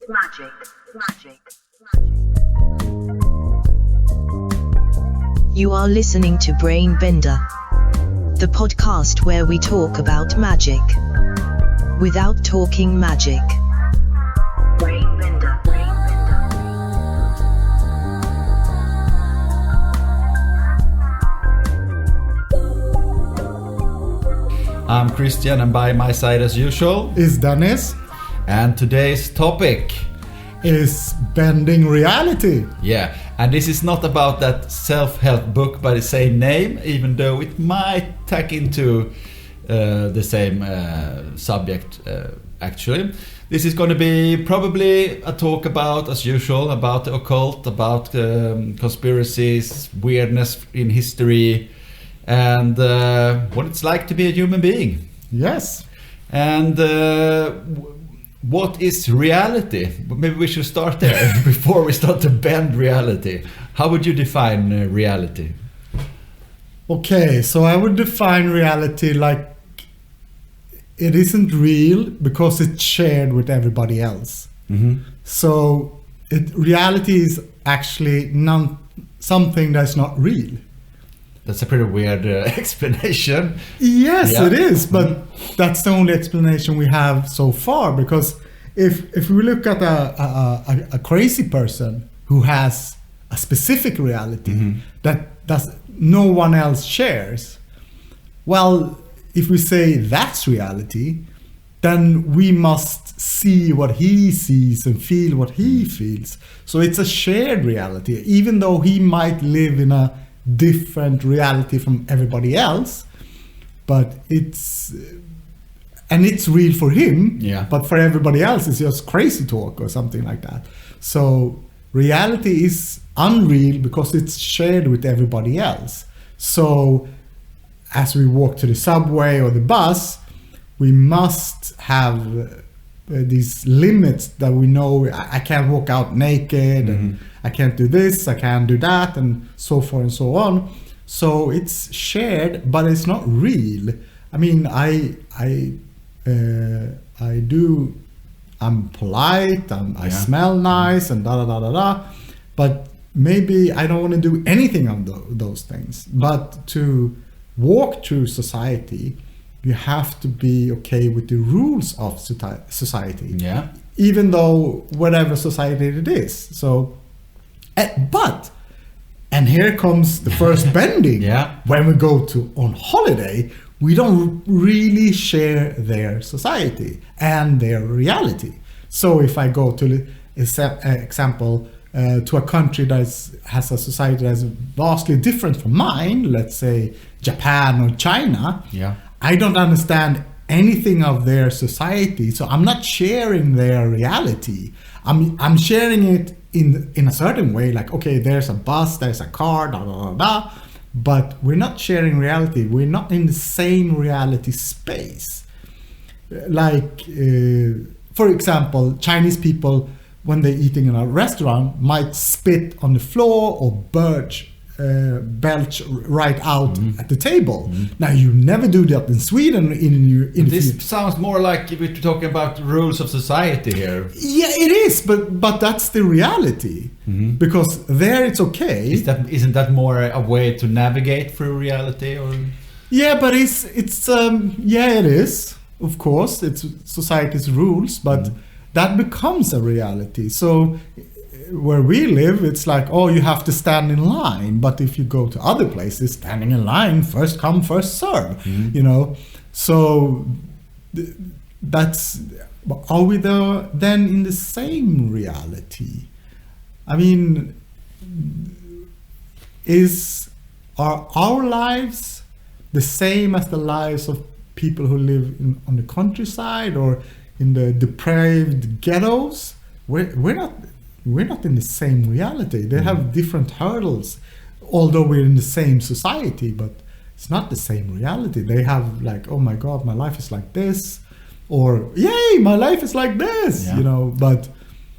Magic. You are listening to Brain Bender, the podcast where we talk about magic without talking magic. Brain Bender. I'm Christian, and by my side as usual is Dennis. And today's topic is bending reality. Yeah, and this is not about that self-help book by the same name, even though it might tack into the same subject actually. This is going to be probably a talk about, as usual, about the occult, about conspiracies, weirdness in history, and what it's like to be a human being. Yes. And what is reality? Maybe we should start there before we start to bend reality. How would you define reality? Okay, so I would define reality like it isn't real because it's shared with everybody else. Mm-hmm. So reality is actually something that's not real. That's a pretty weird explanation. Yes, Yeah. it is, but that's the only explanation we have so far. Because if we look at a crazy person who has a specific reality that no one else shares, well, if we say that's reality, then we must see what he sees and feel what he feels. So it's a shared reality, even though he might live in a different reality from everybody else, but it's real for him. Yeah. But for everybody else it's just crazy talk or something like that. So reality is unreal because it's shared with everybody else. So as we walk to the subway or the bus, we must have these limits that we know. I can't walk out naked, and I can't do this, I can't do that, and so forth and so on. So it's shared, but it's not real. I mean, I'm polite, I smell nice, and but maybe I don't want to do anything of those things. But to walk through society, you have to be okay with the rules of society. Yeah. Even though whatever society it is. So, and here comes the first bending. Yeah. When we go on holiday, we don't really share their society and their reality. So if I go to example to a country that has a society that's vastly different from mine, let's say Japan or China, I don't understand anything of their society, so I'm not sharing their reality. I'm sharing it in a certain way, like, okay, there's a bus, there's a car, but we're not sharing reality. We're not in the same reality space. Like, for example, Chinese people, when they're eating in a restaurant, might spit on the floor or belch right out at the table. Now, you never do that in Sweden. This sounds more like we're talking about rules of society here. Yeah, it is, but that's the reality. Because there it's okay. Isn't that more a way to navigate through reality? Or yeah, but it's yeah, it is. Of course, it's society's rules, but that becomes a reality. So where we live, it's like, oh, you have to stand in line. But if you go to other places, standing in line, first come, first serve, you know. So are we then in the same reality? I mean, are our lives the same as the lives of people who live on the countryside or in the depraved ghettos? We're not in the same reality. They have different hurdles, although we're in the same society, but it's not the same reality. They have like, oh my God, my life is like this, or yay, my life is like this, you know. But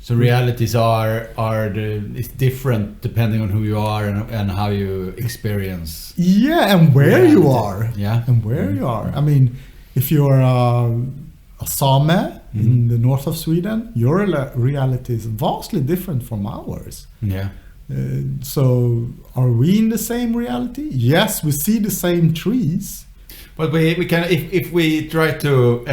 so realities it's different depending on who you are and how you experience. Yeah, and where reality. you are. Yeah, and where you are. I mean, if you're a Same, in the north of Sweden, your reality is vastly different from ours. Yeah. So are we in the same reality? Yes, we see the same trees. But we can, if we try to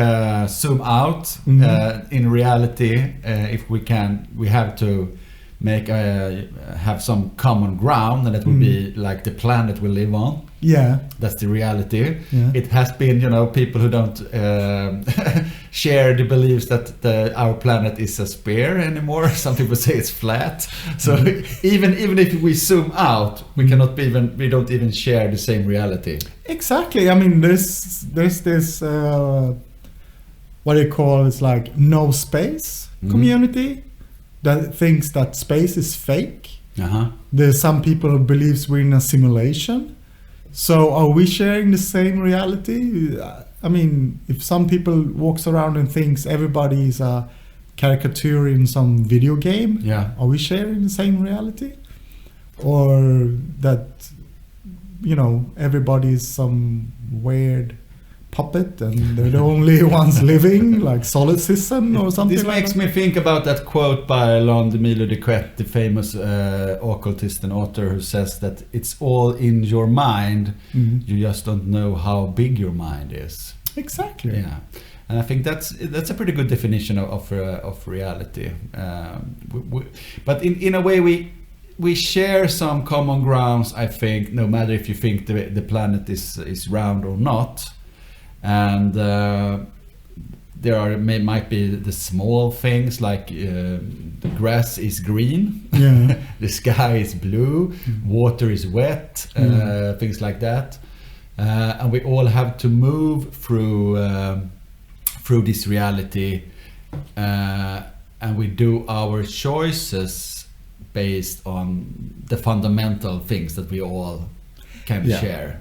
zoom out in reality, if we can, we have to make have some common ground, and that would be like the planet we live on. Yeah, that's the reality. Yeah. It has been, people who don't share the beliefs that our planet is a sphere anymore. Some people say it's flat. So even if we zoom out, we don't even share the same reality. Exactly. I mean, there's this what they call it's like no space community that thinks that space is fake. There's some people who believes we're in a simulation. So are we sharing the same reality? I mean, if some people walks around and thinks everybody is a caricature in some video game, are we sharing the same reality? Or that, everybody is some weird puppet and they're the only ones living, like solar system or something This like makes that? me think about that quote by Alain de Duquette, the famous occultist and author, who says that it's all in your mind, you just don't know how big your mind is. Exactly. Yeah, and I think that's a pretty good definition of reality. But in a way we share some common grounds, I think, no matter if you think the planet is round or not. And there might be the small things like the grass is green, the sky is blue, water is wet, things like that. And we all have to move through this reality, and we do our choices based on the fundamental things that we all can share.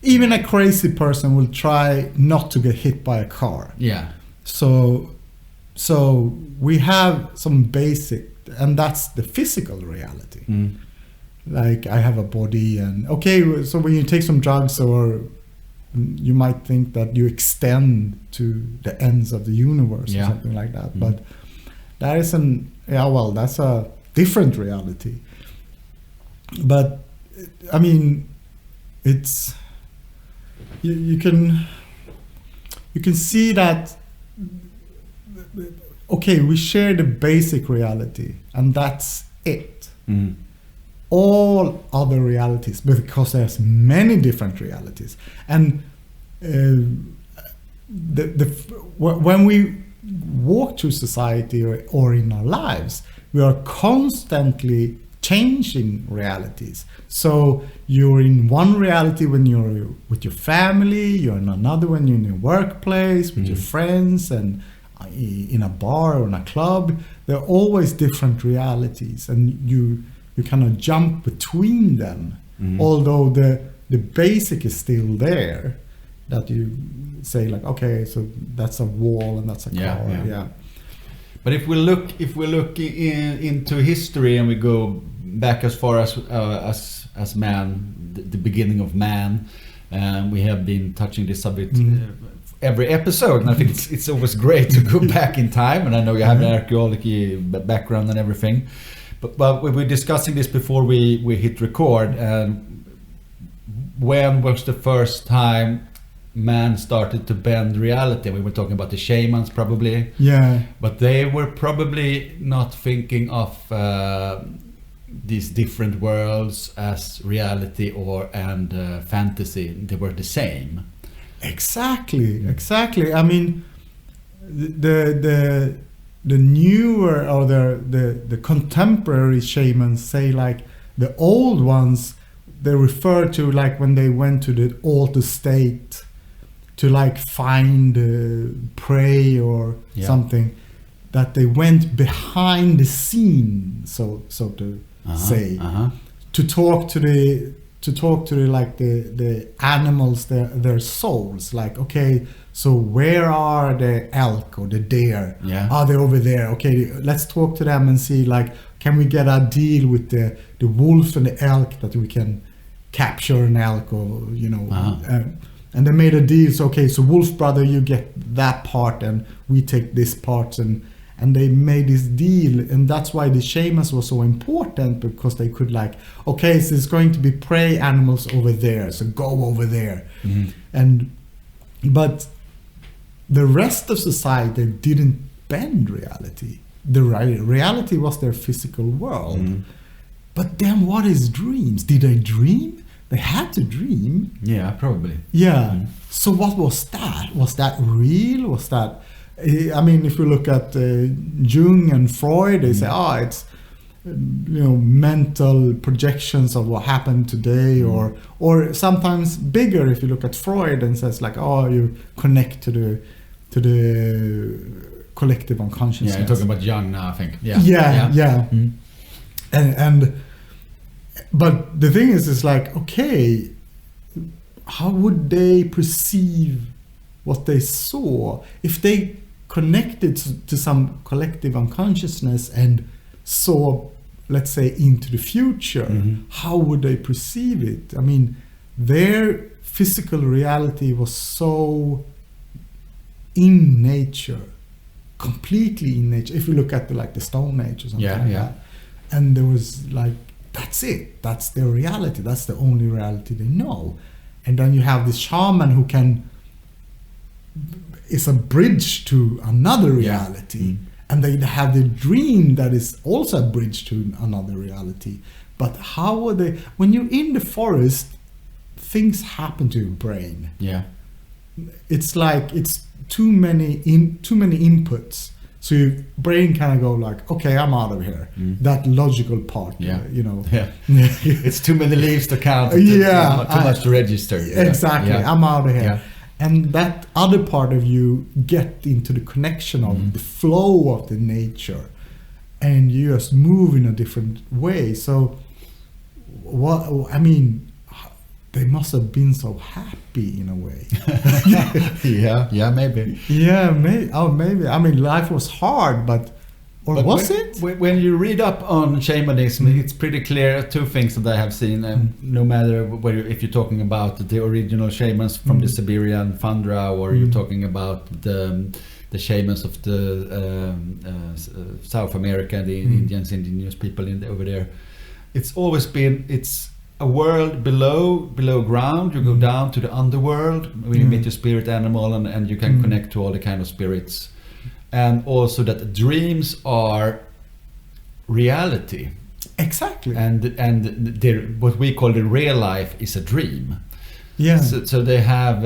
Even a crazy person will try not to get hit by a car. Yeah. So we have some basic, and that's the physical reality. Like I have a body, and so when you take some drugs, or you might think that you extend to the ends of the universe or something like that. But that is that's a different reality. But I mean, it's you can see that we share the basic reality and that's it. All other realities, because there's many different realities, and when we walk through society or in our lives, we are constantly changing realities. So you're in one reality when you're with your family, you're in another when you're in your workplace with your friends, and in a bar or in a club. There are always different realities, and you kind of jump between them, although the basic is still there, that you say like, so that's a wall and that's a car. But if we look into history and we go back as far as man, the beginning of man, we have been touching this subject every episode, and I think it's always great to go back in time. And I know you have an archaeology background and everything, but we were discussing this before we hit record. And when was the first time man started to bend reality? We were talking about the shamans, probably. Yeah. But they were probably not thinking of these different worlds as reality and fantasy. They were the same. Exactly. I mean, the newer or the contemporary shamans say, like, the old ones, they refer to like when they went to the altar state to like find prey or something, that they went behind the scene, so to say, to talk to the like the animals, their souls, like, so where are the elk or the deer? Are they over there? Let's talk to them and see, like, can we get a deal with the wolf and the elk, that we can capture an elk, or And they made a deal. So, okay, so Wolf Brother, you get that part, and we take this part, and they made this deal, and that's why the shamans were so important, because they could like, okay, so there's going to be prey animals over there, so go over there, but the rest of society didn't bend reality. The reality was their physical world. But then what is dreams? Did they dream? They had to dream. Yeah, probably. Yeah. So what was that? Was that real? Was that... I mean, if you look at Jung and Freud, they say, it's mental projections of what happened today, or sometimes bigger. If you look at Freud and says like, you connect to the collective unconsciousness. Yeah, you're talking about Jung now, I think. Yeah. And but the thing is like, okay, how would they perceive what they saw if they connected to some collective unconsciousness and saw, let's say, into the future? How would they perceive it? I mean, their physical reality was so in nature, completely in nature. If you look at the Stone Age or something that, and there was like, that's it, that's their reality, that's the only reality they know. And then you have this shaman who is a bridge to another reality, and they have the dream that is also a bridge to another reality. But how are they, when you're in the forest, things happen to your brain. It's like it's too many inputs, so your brain kind of go like, okay, I'm out of here. That logical part, it's too many leaves to count. Too much to register. Exactly. I'm out of here. And that other part of you get into the connection of the flow of the nature, and you just move in a different way. So they must have been so happy in a way. Maybe. Maybe. I mean, life was hard, but was it? When you read up on shamanism, it's pretty clear two things that I have seen. No matter if you're talking about the original shamans from the Siberian Tundra, or you're talking about the shamans of the South America, the indigenous people over there, it's always been a world below ground. You go down to the underworld when you meet your spirit animal, and you can connect to all the kind of spirits. And also that dreams are reality. Exactly. And what we call the real life is a dream. So they have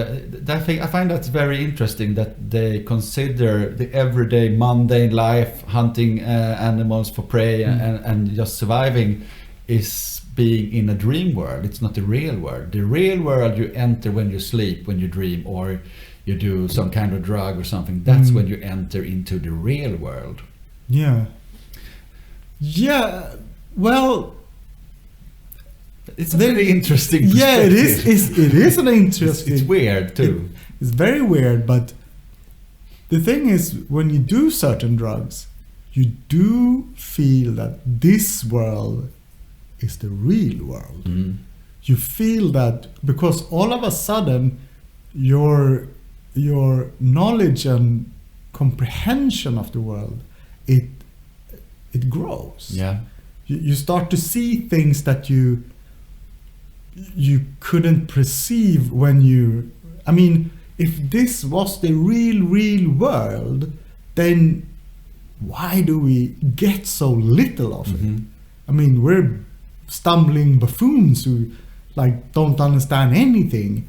that thing. I find that's very interesting, that they consider the everyday mundane life, hunting animals for prey and just surviving, is being in a dream world. It's not the real world. The real world you enter when you sleep, when you dream, or you do some kind of drug or something. That's when you enter into the real world. Well, it's a very interesting perspective. Yeah, it is an interesting. It's weird too. It's very weird, but the thing is, when you do certain drugs, you do feel that this world is the real world. You feel that because all of a sudden your knowledge and comprehension of the world, it grows. You start to see things that you couldn't perceive when you... I mean, if this was the real world, then why do we get so little of it? I mean, we're stumbling buffoons who like don't understand anything.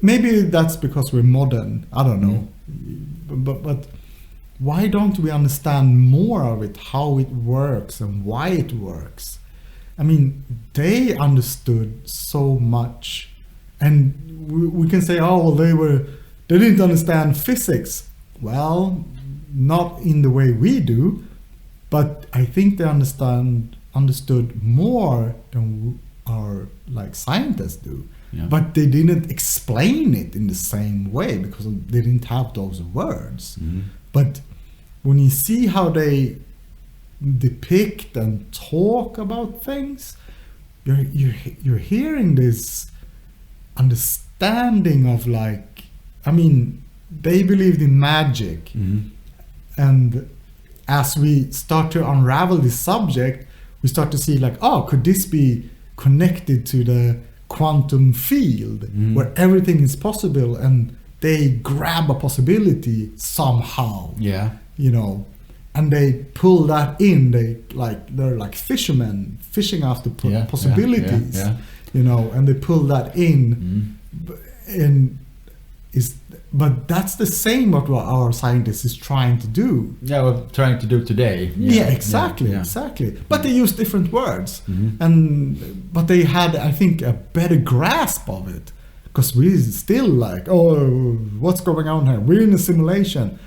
Maybe that's because we're modern. I don't know. But why don't we understand more of it, how it works and why it works? I mean, they understood so much, and we can say, oh, well, they didn't understand physics. Well, not in the way we do, but I think they understood more than our scientists do. But they didn't explain it in the same way because they didn't have those words. But when you see how they depict and talk about things, you're hearing this understanding of like, I mean, they believed in magic, and as we start to unravel this subject, we start to see like, oh, could this be connected to the quantum field where everything is possible, and they grab a possibility somehow, you know, and they pull that in. They're like fishermen fishing after possibilities, you know, and they pull that in, but that's the same what our scientists is trying to do. Yeah, we're trying to do today. Exactly. But they use different words, but they had, I think, a better grasp of it, because we still like, oh, what's going on here? We're in a simulation.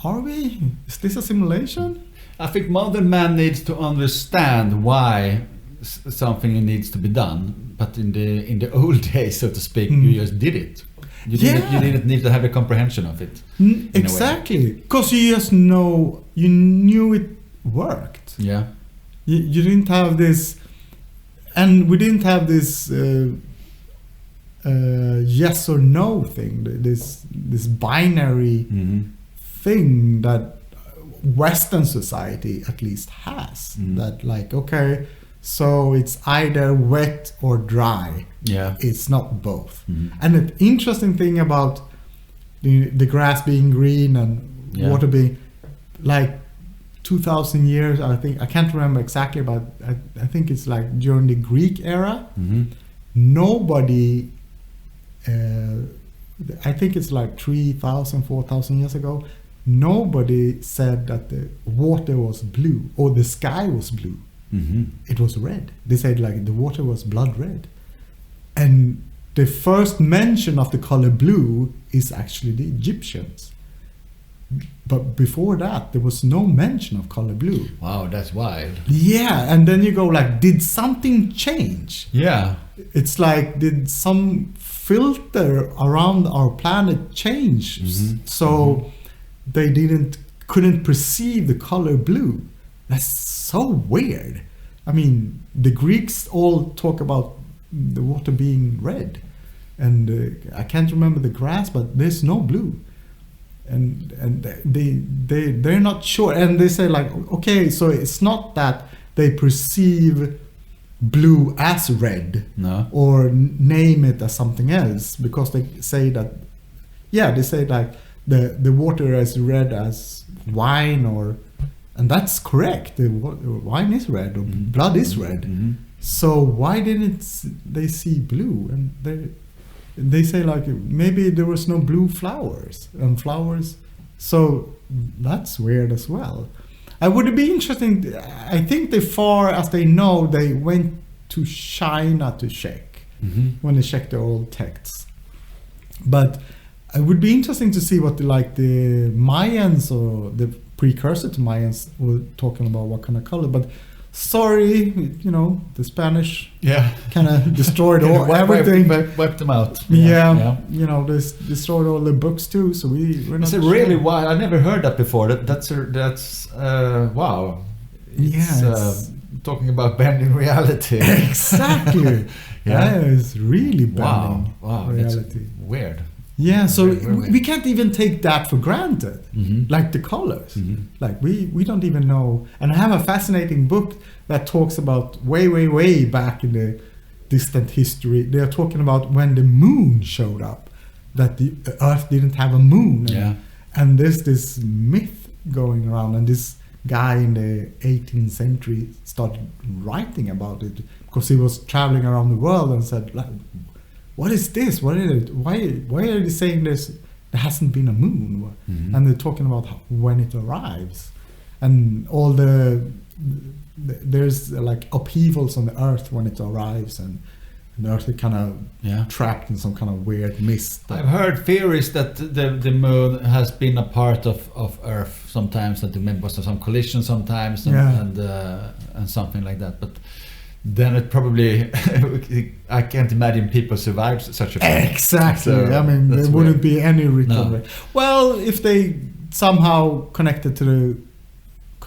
Are we? Is this a simulation? I think modern man needs to understand why something needs to be done, but in the old days, so to speak, you just did it. You didn't need to have a comprehension of it. Exactly, because you just you knew it worked. Yeah. You didn't have this, and we didn't have this yes or no thing. This binary thing that Western society at least has. That like, okay, so it's either wet or dry. Yeah. It's not both. And the interesting thing about the grass being green and water being like 2,000 years, I think, I can't remember exactly, but I think it's like during the Greek era, nobody, I think it's like 3,000, 4,000 years ago, nobody said that the water was blue or the sky was blue. It was red. They said like the water was blood red. And the first mention of the color blue is actually the Egyptians. But before that, there was no mention of color blue. Wow, that's wild. Yeah, and then you go like, did something change? Yeah. It's like, did some filter around our planet change? So they couldn't perceive the color blue. That's so weird. I mean, the Greeks all talk about the water being red, and I can't remember the grass, but there's no blue, and they're not sure, and they say like, okay, so it's not that they perceive blue as red, or name it as something else, because they say that, they say like the water is red as wine, and that's correct. The wine is red, or blood is red. So why didn't they see blue? And they say like, maybe there was no blue flowers and flowers. So that's weird as well. It would be interesting. I think as far as they know, they went to China to check when they checked the old texts. But it would be interesting to see what the Mayans or the precursor to Mayans were talking about, what kind of color. But sorry, the Spanish kind of destroyed everything. Wiped them out. Yeah. They destroyed all the books too. So we're not. It's really wild. I never heard that before. That's wow. It's talking about bending reality. Exactly. It's really bending reality. That's weird. Yeah, so we can't even take that for granted, like the colors. Like we don't even know. And I have a fascinating book that talks about way back in the distant history. They're talking about when the moon showed up, that the Earth didn't have a moon. And there's this myth going around, and this guy in the 18th century started writing about it, because he was traveling around the world and said, like, what is this? What is it? Why are they saying this? There hasn't been a moon, and they're talking about when it arrives, and all there's like upheavals on the Earth when it arrives, and the Earth is kind of trapped in some kind of weird mist. I've heard theories that the moon has been a part of Earth sometimes, that there was some collision sometimes, and something like that, but. Then it probably, I can't imagine people survive such a thing. Exactly. So I mean, there wouldn't be any recovery. No. Well, if they somehow connected to the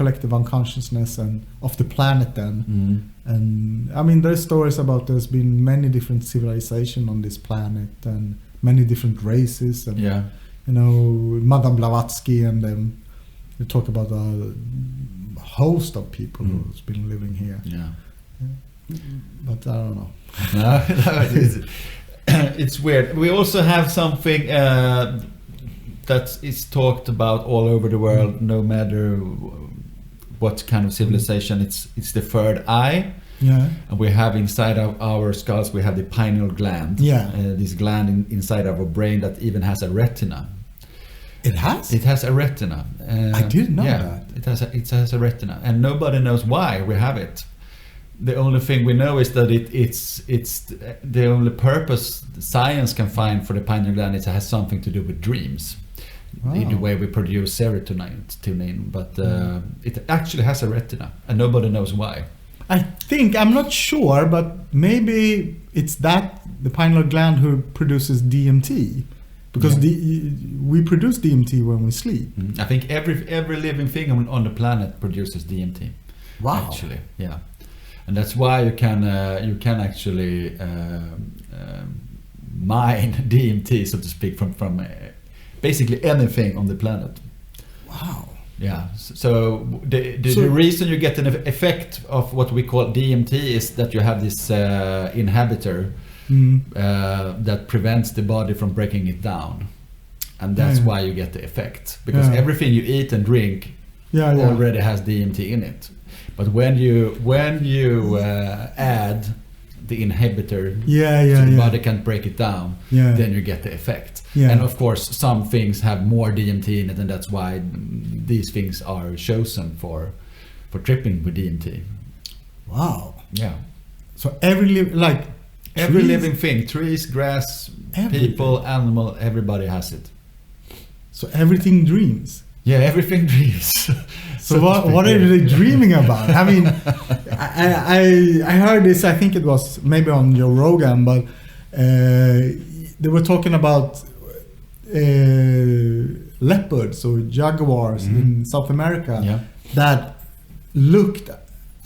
collective unconsciousness and of the planet then. And I mean, there's stories about there's been many different civilizations on this planet and many different races. And, Yeah. you know, Madame Blavatsky and they talk about a host of people who's been living here. Yeah. But I don't know. No, it's weird. We also have something that is talked about all over the world, no matter what kind of civilization. It's the third eye. Yeah. And we have inside of our skulls, we have the pineal gland. Yeah. This gland inside of our brain that even has a retina. It has? It has a retina. I didn't know yeah, that. It has a retina, and nobody knows why we have it. The only thing we know is that it's the only purpose science can find for the pineal gland. It has something to do with dreams, in the way we produce serotonin. But it actually has a retina, and nobody knows why. I'm not sure, but maybe it's the pineal gland who produces DMT. Because we produce DMT when we sleep. I think every living thing on the planet produces DMT. Wow. Actually, yeah, and that's why you can actually mine DMT, so to speak, from basically anything on the planet. Wow. Yeah. So the reason you get an effect of what we call DMT is that you have this inhibitor. That prevents the body from breaking it down, and that's why you get the effect, because everything you eat and drink already has DMT in it. But when you add the inhibitor, so the body can't break it down, then you get the effect. And of course, some things have more DMT in it, and that's why these things are chosen for tripping with DMT. Wow. Yeah. So every living thing, trees, grass, people, animal, everybody has it. So everything dreams. Yeah, everything dreams. So what are they dreaming about? I mean, I heard this, I think it was maybe on Joe Rogan, but they were talking about leopards or jaguars in South America that looked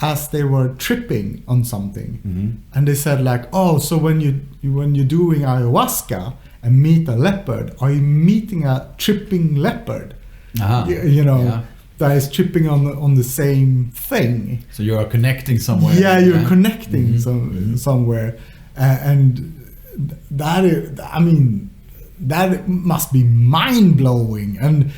as they were tripping on something, and they said like, oh, so when you're doing ayahuasca and meet a leopard, are you meeting a tripping leopard? That is tripping on the same thing. So you are connecting somewhere. Yeah, you're connecting somewhere, and that is, I mean, that must be mind blowing. And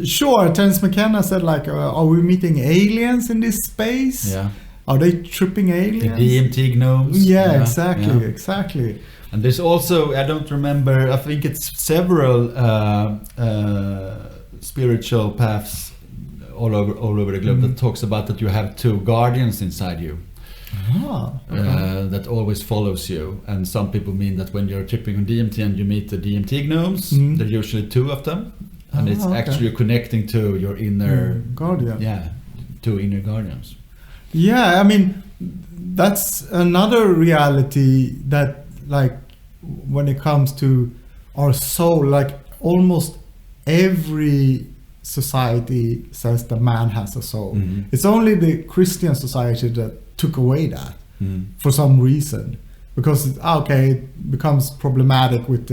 sure, Terence McKenna said like, are we meeting aliens in this space? Yeah. Are they tripping aliens? The DMT gnomes. Yeah, exactly. And there's also, I don't remember, I think it's several spiritual paths all over the globe that talks about that you have two guardians inside you. That always follows you, and some people mean that when you're tripping on DMT and you meet the DMT gnomes, there are usually two of them. And it's actually connecting to your inner guardian. Yeah, two inner guardians. Yeah, I mean, that's another reality that, like, when it comes to our soul, like almost every society says that man has a soul. It's only the Christian society that took away that for some reason, because it becomes problematic with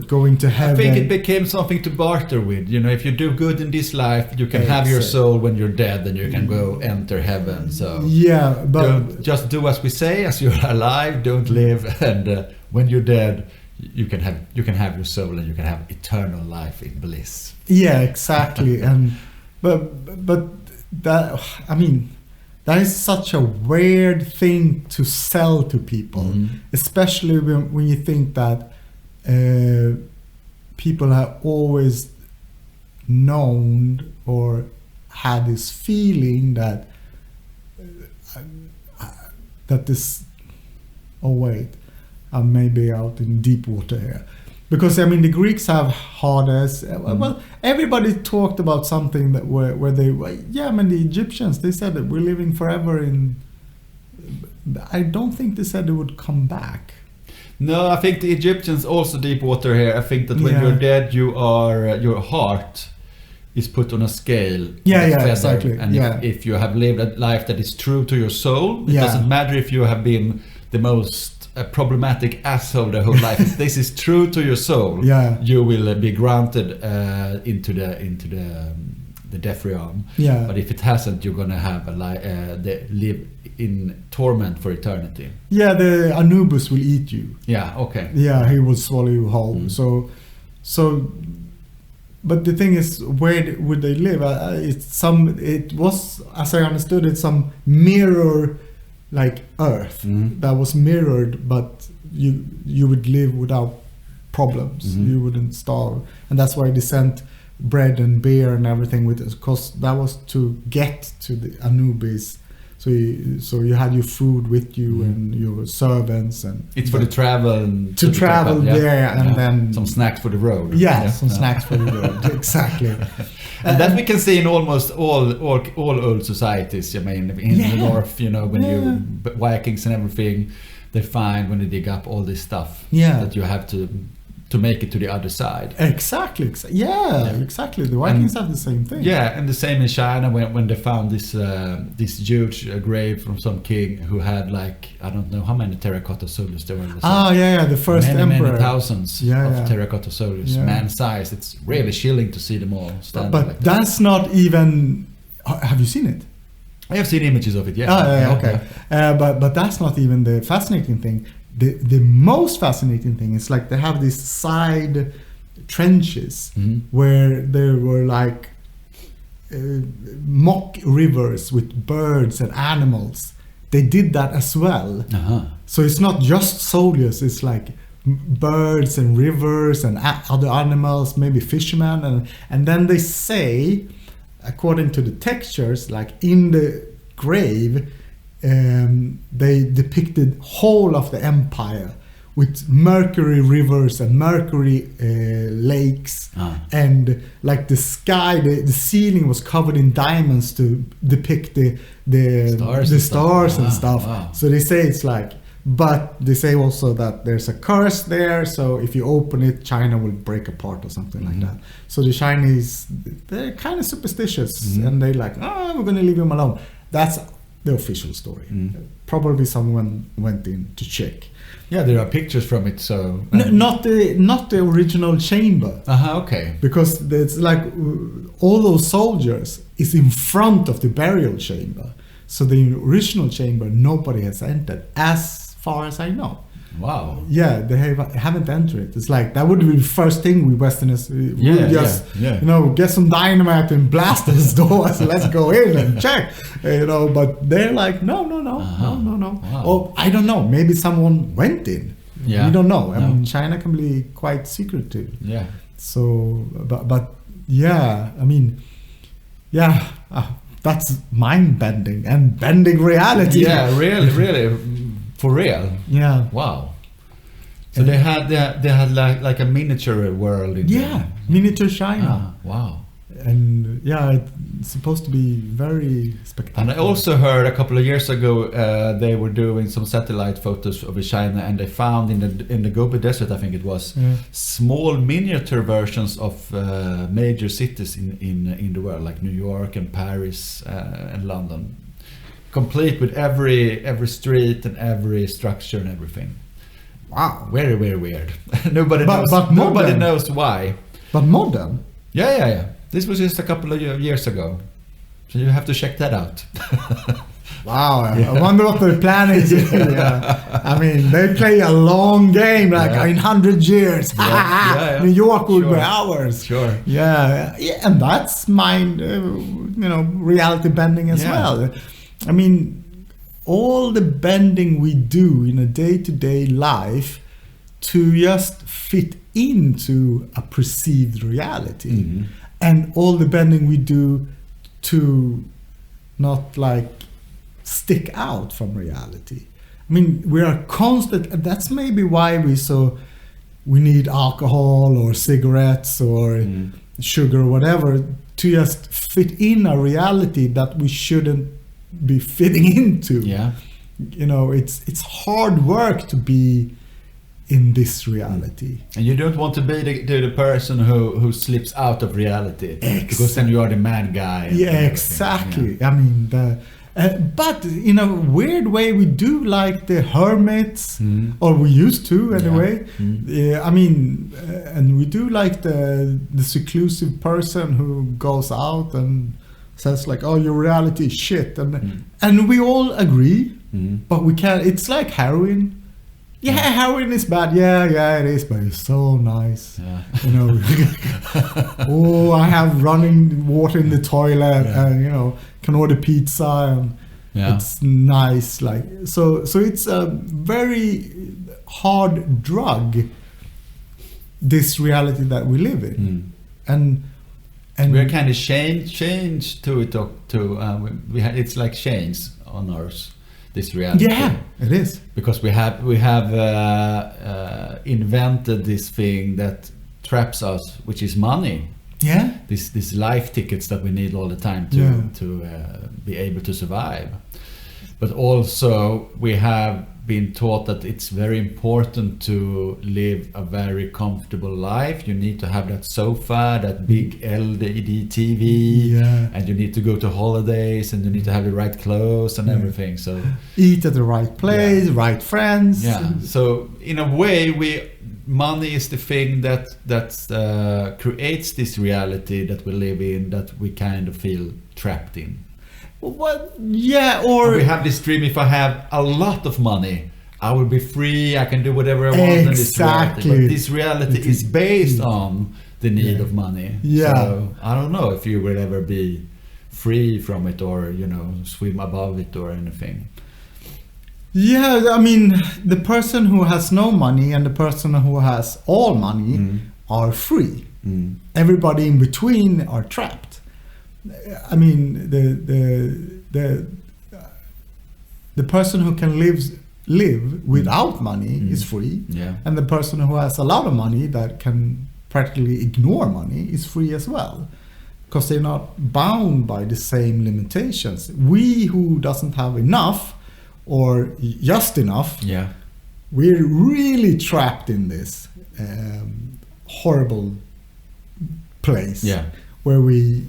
going to heaven. I think it became something to barter with. You know, if you do good in this life, you can have your soul when you're dead, and you can go enter heaven. So but don't just do as we say as you're alive. Don't live, and when you're dead, you can have your soul, and you can have eternal life in bliss. Yeah, exactly. And but that, I mean, that is such a weird thing to sell to people, especially when you think that people have always known or had this feeling that this. Oh wait, I may be out in deep water here, because I mean the Greeks have Hades. Well, everybody talked about something that where they I mean the Egyptians, they said that we're living forever in. I don't think they said they would come back. No, I think the Egyptians also deep water here. I think that when you're dead, you are your heart is put on a scale. Yeah, on a yeah, feather, exactly, And yeah. if you have lived a life that is true to your soul, it Yeah. doesn't matter if you have been the most problematic asshole the whole life. If this is true to your soul, Yeah. you will be granted into the death realm. Yeah. But if it hasn't, you're gonna have live in torment for eternity. Yeah, the Anubis will eat you. Yeah. Okay. Yeah, he will swallow you whole. So, but the thing is, where would they live? It was, as I understood it, some mirror, like Earth, that was mirrored, but you would live without problems. You wouldn't starve, and that's why they sent bread and beer and everything with us, because that was to get to the Anubis. So you had your food with you and your servants, and It's for the travel and to the travel temple, there, and then some snacks for the road. some snacks for the road. Exactly. And that we can see in almost all old societies. I mean, in the north, when you Vikings and everything, they find when they dig up all this stuff that you have to make it to the other side. Exactly. Exactly. The Vikings have the same thing. Yeah, and the same in China when they found this huge grave from some king who had I don't know how many terracotta soldiers there were. The first emperor. Many thousands of terracotta soldiers, Yeah. man size. It's really chilling to see them all standing But like that. that's not even. Have you seen it? I have seen images of it. Yeah. Okay. But that's not even the fascinating thing. The most fascinating thing is they have these side trenches where there were mock rivers with birds and animals. They did that as well. So it's not just soldiers, it's birds and rivers and other animals, maybe fishermen, and then they say, according to the textures, in the grave, they depicted whole of the empire with mercury rivers and mercury lakes, and the sky, the ceiling was covered in diamonds to depict the stars and stuff. Wow. So they say it's but they say also that there's a curse there, so if you open it, China will break apart or something like that. So the Chinese, they're kind of superstitious, and they're we're going to leave him alone. That's the official story. Probably someone went in to check. Yeah, there are pictures from it. So Not the original chamber, okay. because it's all those soldiers is in front of the burial chamber. So the original chamber, nobody has entered, as far as I know. Wow. Yeah, they haven't entered it. It's that would be the first thing we Westerners would just, get some dynamite and blast this door. So let's go in and check, But they're no. Wow. Or I don't know. Maybe someone went in. Yeah. We don't know. I mean, China can be quite secretive. Yeah. So, but yeah, I mean, that's mind bending and bending reality. Yeah, really, for real. Yeah. Wow. So they had like a miniature world. Miniature China. Wow. And it's supposed to be very spectacular. And I also heard a couple of years ago they were doing some satellite photos of China, and they found in the Gobi Desert, I think it was, small miniature versions of major cities in the world, like New York and Paris and London, complete with every street and every structure and everything. Wow, very, very weird. Nobody knows why. But modern. Yeah. This was just a couple of years ago. So you have to check that out. Wow, I wonder what they're planning to do. Yeah. I mean, they play a long game, in 100 years. New York would be ours. Sure. Yeah, and that's reality bending as well. I mean, all the bending we do in a day-to-day life to just fit into a perceived reality. And all the bending we do to not stick out from reality. I mean, we are constant. That's maybe why we need alcohol or cigarettes or sugar or whatever to just fit in a reality that we shouldn't be fitting into. Yeah. It's hard work to be in this reality. And you don't want to be the person who slips out of reality, because then you are the mad guy. Yeah, exactly. I mean, but in a weird way, we do like the hermits, or we used to anyway. I mean, and we do like the seclusive person who goes out and says like, "Oh, your reality is shit," and we all agree, but we can't. It's like heroin. Yeah, heroin is bad. Yeah, it is, but it's so nice. Yeah. You know, oh, I have running water in the toilet, and you know, can order pizza, and it's nice. Like so it's a very hard drug. This reality that we live in, and we're kind of changed to it. It's like chains on ours. This reality. Yeah, it is, because we have invented this thing that traps us, which is money. Yeah. These life tickets that we need all the time to be able to survive. But also we have been taught that it's very important to live a very comfortable life. You need to have that sofa, that big LED TV, and you need to go to holidays, and you need to have the right clothes and everything. So eat at the right place, right friends. Yeah. So in a way, money is the thing that creates this reality that we live in, that we kind of feel trapped in. What? Yeah, or we have this dream: if I have a lot of money, I will be free. I can do whatever I want in this reality. But this reality is based on the need of money. Yeah. So I don't know if you will ever be free from it, or swim above it, or anything. Yeah, I mean, the person who has no money and the person who has all money are free. Everybody in between are trapped. I mean, the person who can live without money is free, and the person who has a lot of money that can practically ignore money is free as well, because they're not bound by the same limitations. We who doesn't have enough or just enough, we're really trapped in this horrible place. Where we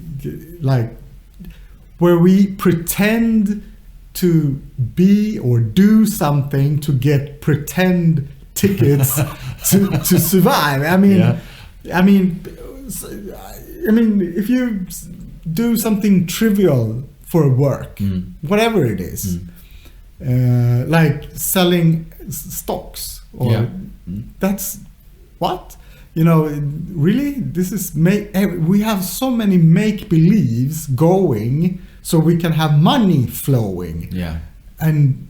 pretend to be or do something to get pretend tickets to survive. I mean, if you do something trivial for work, whatever it is, like selling stocks, or that's what. Really, this is we have so many make-believes going, so we can have money flowing. Yeah. And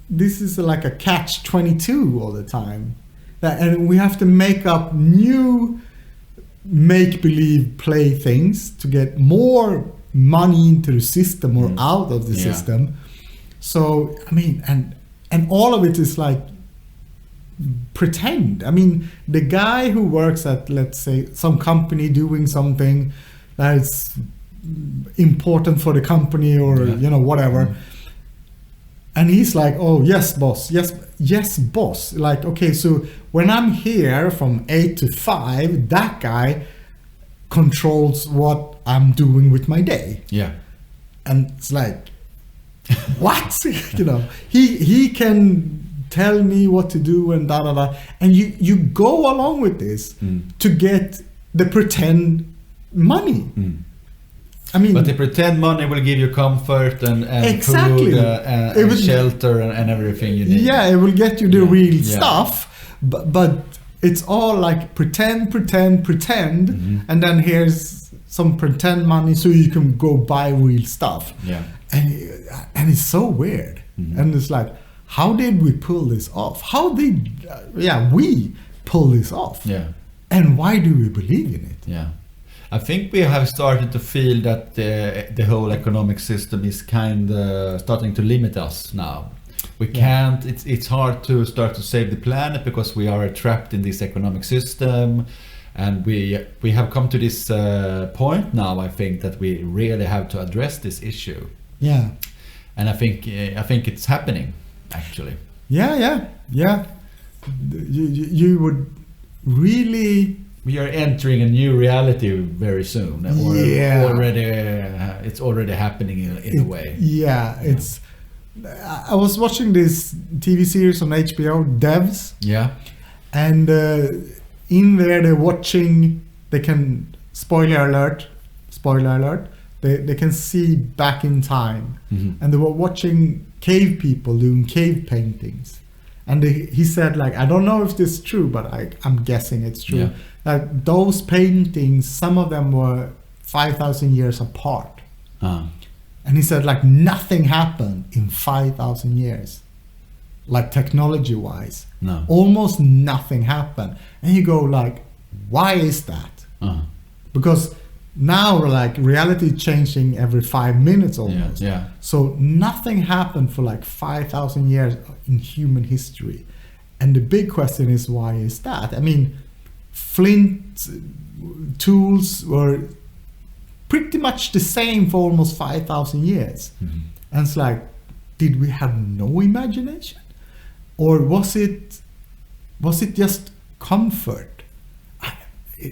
this is like a catch-22 all the time. And we have to make up new make-believe play things to get more money into the system or out of the system. So, I mean, and all of it is like pretend. I mean, the guy who works at, let's say, some company doing something that's important for the company, or whatever, and he's like, "Oh yes, boss, yes, boss." Like, okay, so when I'm here from 8 to 5, that guy controls what I'm doing with my day. And it's like, what? He can tell me what to do and and you go along with this to get the pretend money. I mean, but the pretend money will give you comfort and exactly. food and shelter and everything you need. Yeah, it will get you the real stuff, but it's all like pretend, and then here's some pretend money so you can go buy real stuff. And it's so weird. And it's like, how did we pull this off? How did we pull this off? And why do we believe in it? I think we have started to feel that the whole economic system is kind of starting to limit us now. We can't, it's hard to start to save the planet because we are trapped in this economic system, and we have come to this point now, I think, that we really have to address this issue. And I think it's happening, actually. you would really. We are entering a new reality very soon. Yeah. It's already happening in a way. Yeah, it's. I was watching this TV series on HBO, Devs. Yeah. And in there, they're watching. They can spoiler alert. They can see back in time, and they were watching cave people doing cave paintings. And he said, like, I don't know if this is true, but I'm guessing it's true. Yeah. That those paintings, some of them were 5,000 years apart. And he said, like, nothing happened in 5,000 years, like technology-wise. No. Almost nothing happened. And you go, like, why is that? Because now, like, reality changing every 5 minutes almost. Yeah. So nothing happened for like 5,000 years in human history. And the big question is, why is that? I mean, flint tools were pretty much the same for almost 5,000 years. And it's like, did we have no imagination? Or was it just comfort?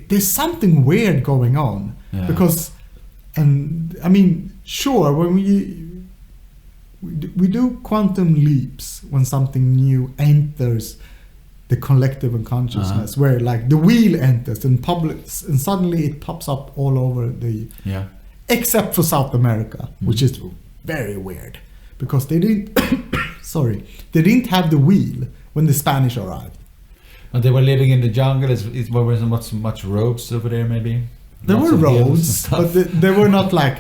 There's something weird going on. Yeah. Because, and I mean, sure, when we do quantum leaps when something new enters the collective unconsciousness, where like the wheel enters and suddenly it pops up all over except for South America, which is very weird because they didn't they didn't have the wheel when the Spanish arrived. And they were living in the jungle. It wasn't much roads over there, maybe. There Lots were of hills and roads, stuff. but they were not like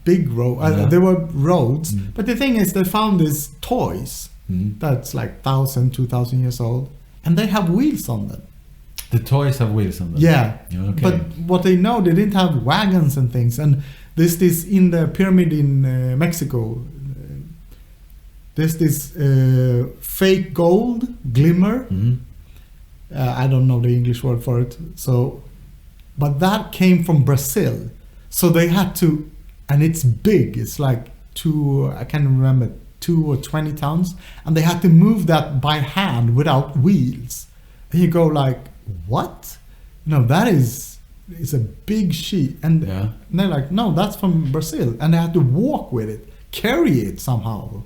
big roads. Yeah. There were roads, but the thing is, they found these toys that's like 1,000, 2,000 years old, and they have wheels on them. The toys have wheels on them. Yeah, Okay. but what they know, they didn't have wagons and things. And there's this in the pyramid in Mexico. There's this fake gold glimmer. I don't know the English word for it. So, but that came from Brazil. So they had to, and it's big. It's like I can't remember, 2 or 20 tons, and they had to move that by hand without wheels. And you go like, what? No, that is a big sheet. And they're like, no, that's from Brazil, and they had to walk with it, carry it somehow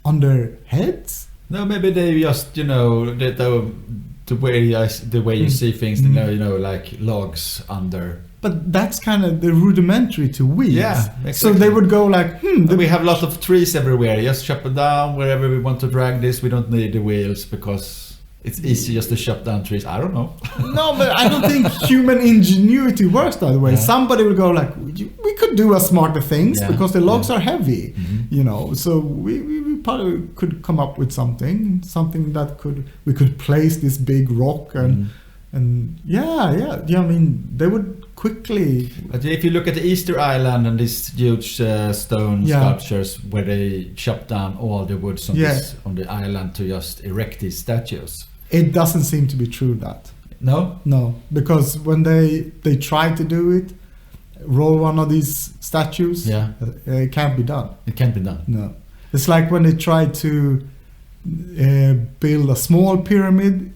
on their heads. No, maybe they just the way you see things, like logs under. But that's kind of the rudimentary to wheels. Yeah, exactly. So they would go like, We have lots of trees everywhere. Just chop it down wherever we want to drag this. We don't need the wheels because it's easy just to chop down trees. I don't know. No, but I don't think human ingenuity works that way. Yeah. Somebody will go like, we could do a smarter things because the logs are heavy, So we probably could come up with something that we could place this big rock and I mean, they would quickly. But if you look at the Easter Island and these huge stone sculptures where they chop down all the woods on the island to just erect these statues. It doesn't seem to be true that. No, because when they try to do it, roll one of these statues, it can't be done. It can't be done. No, it's like when they tried to build a small pyramid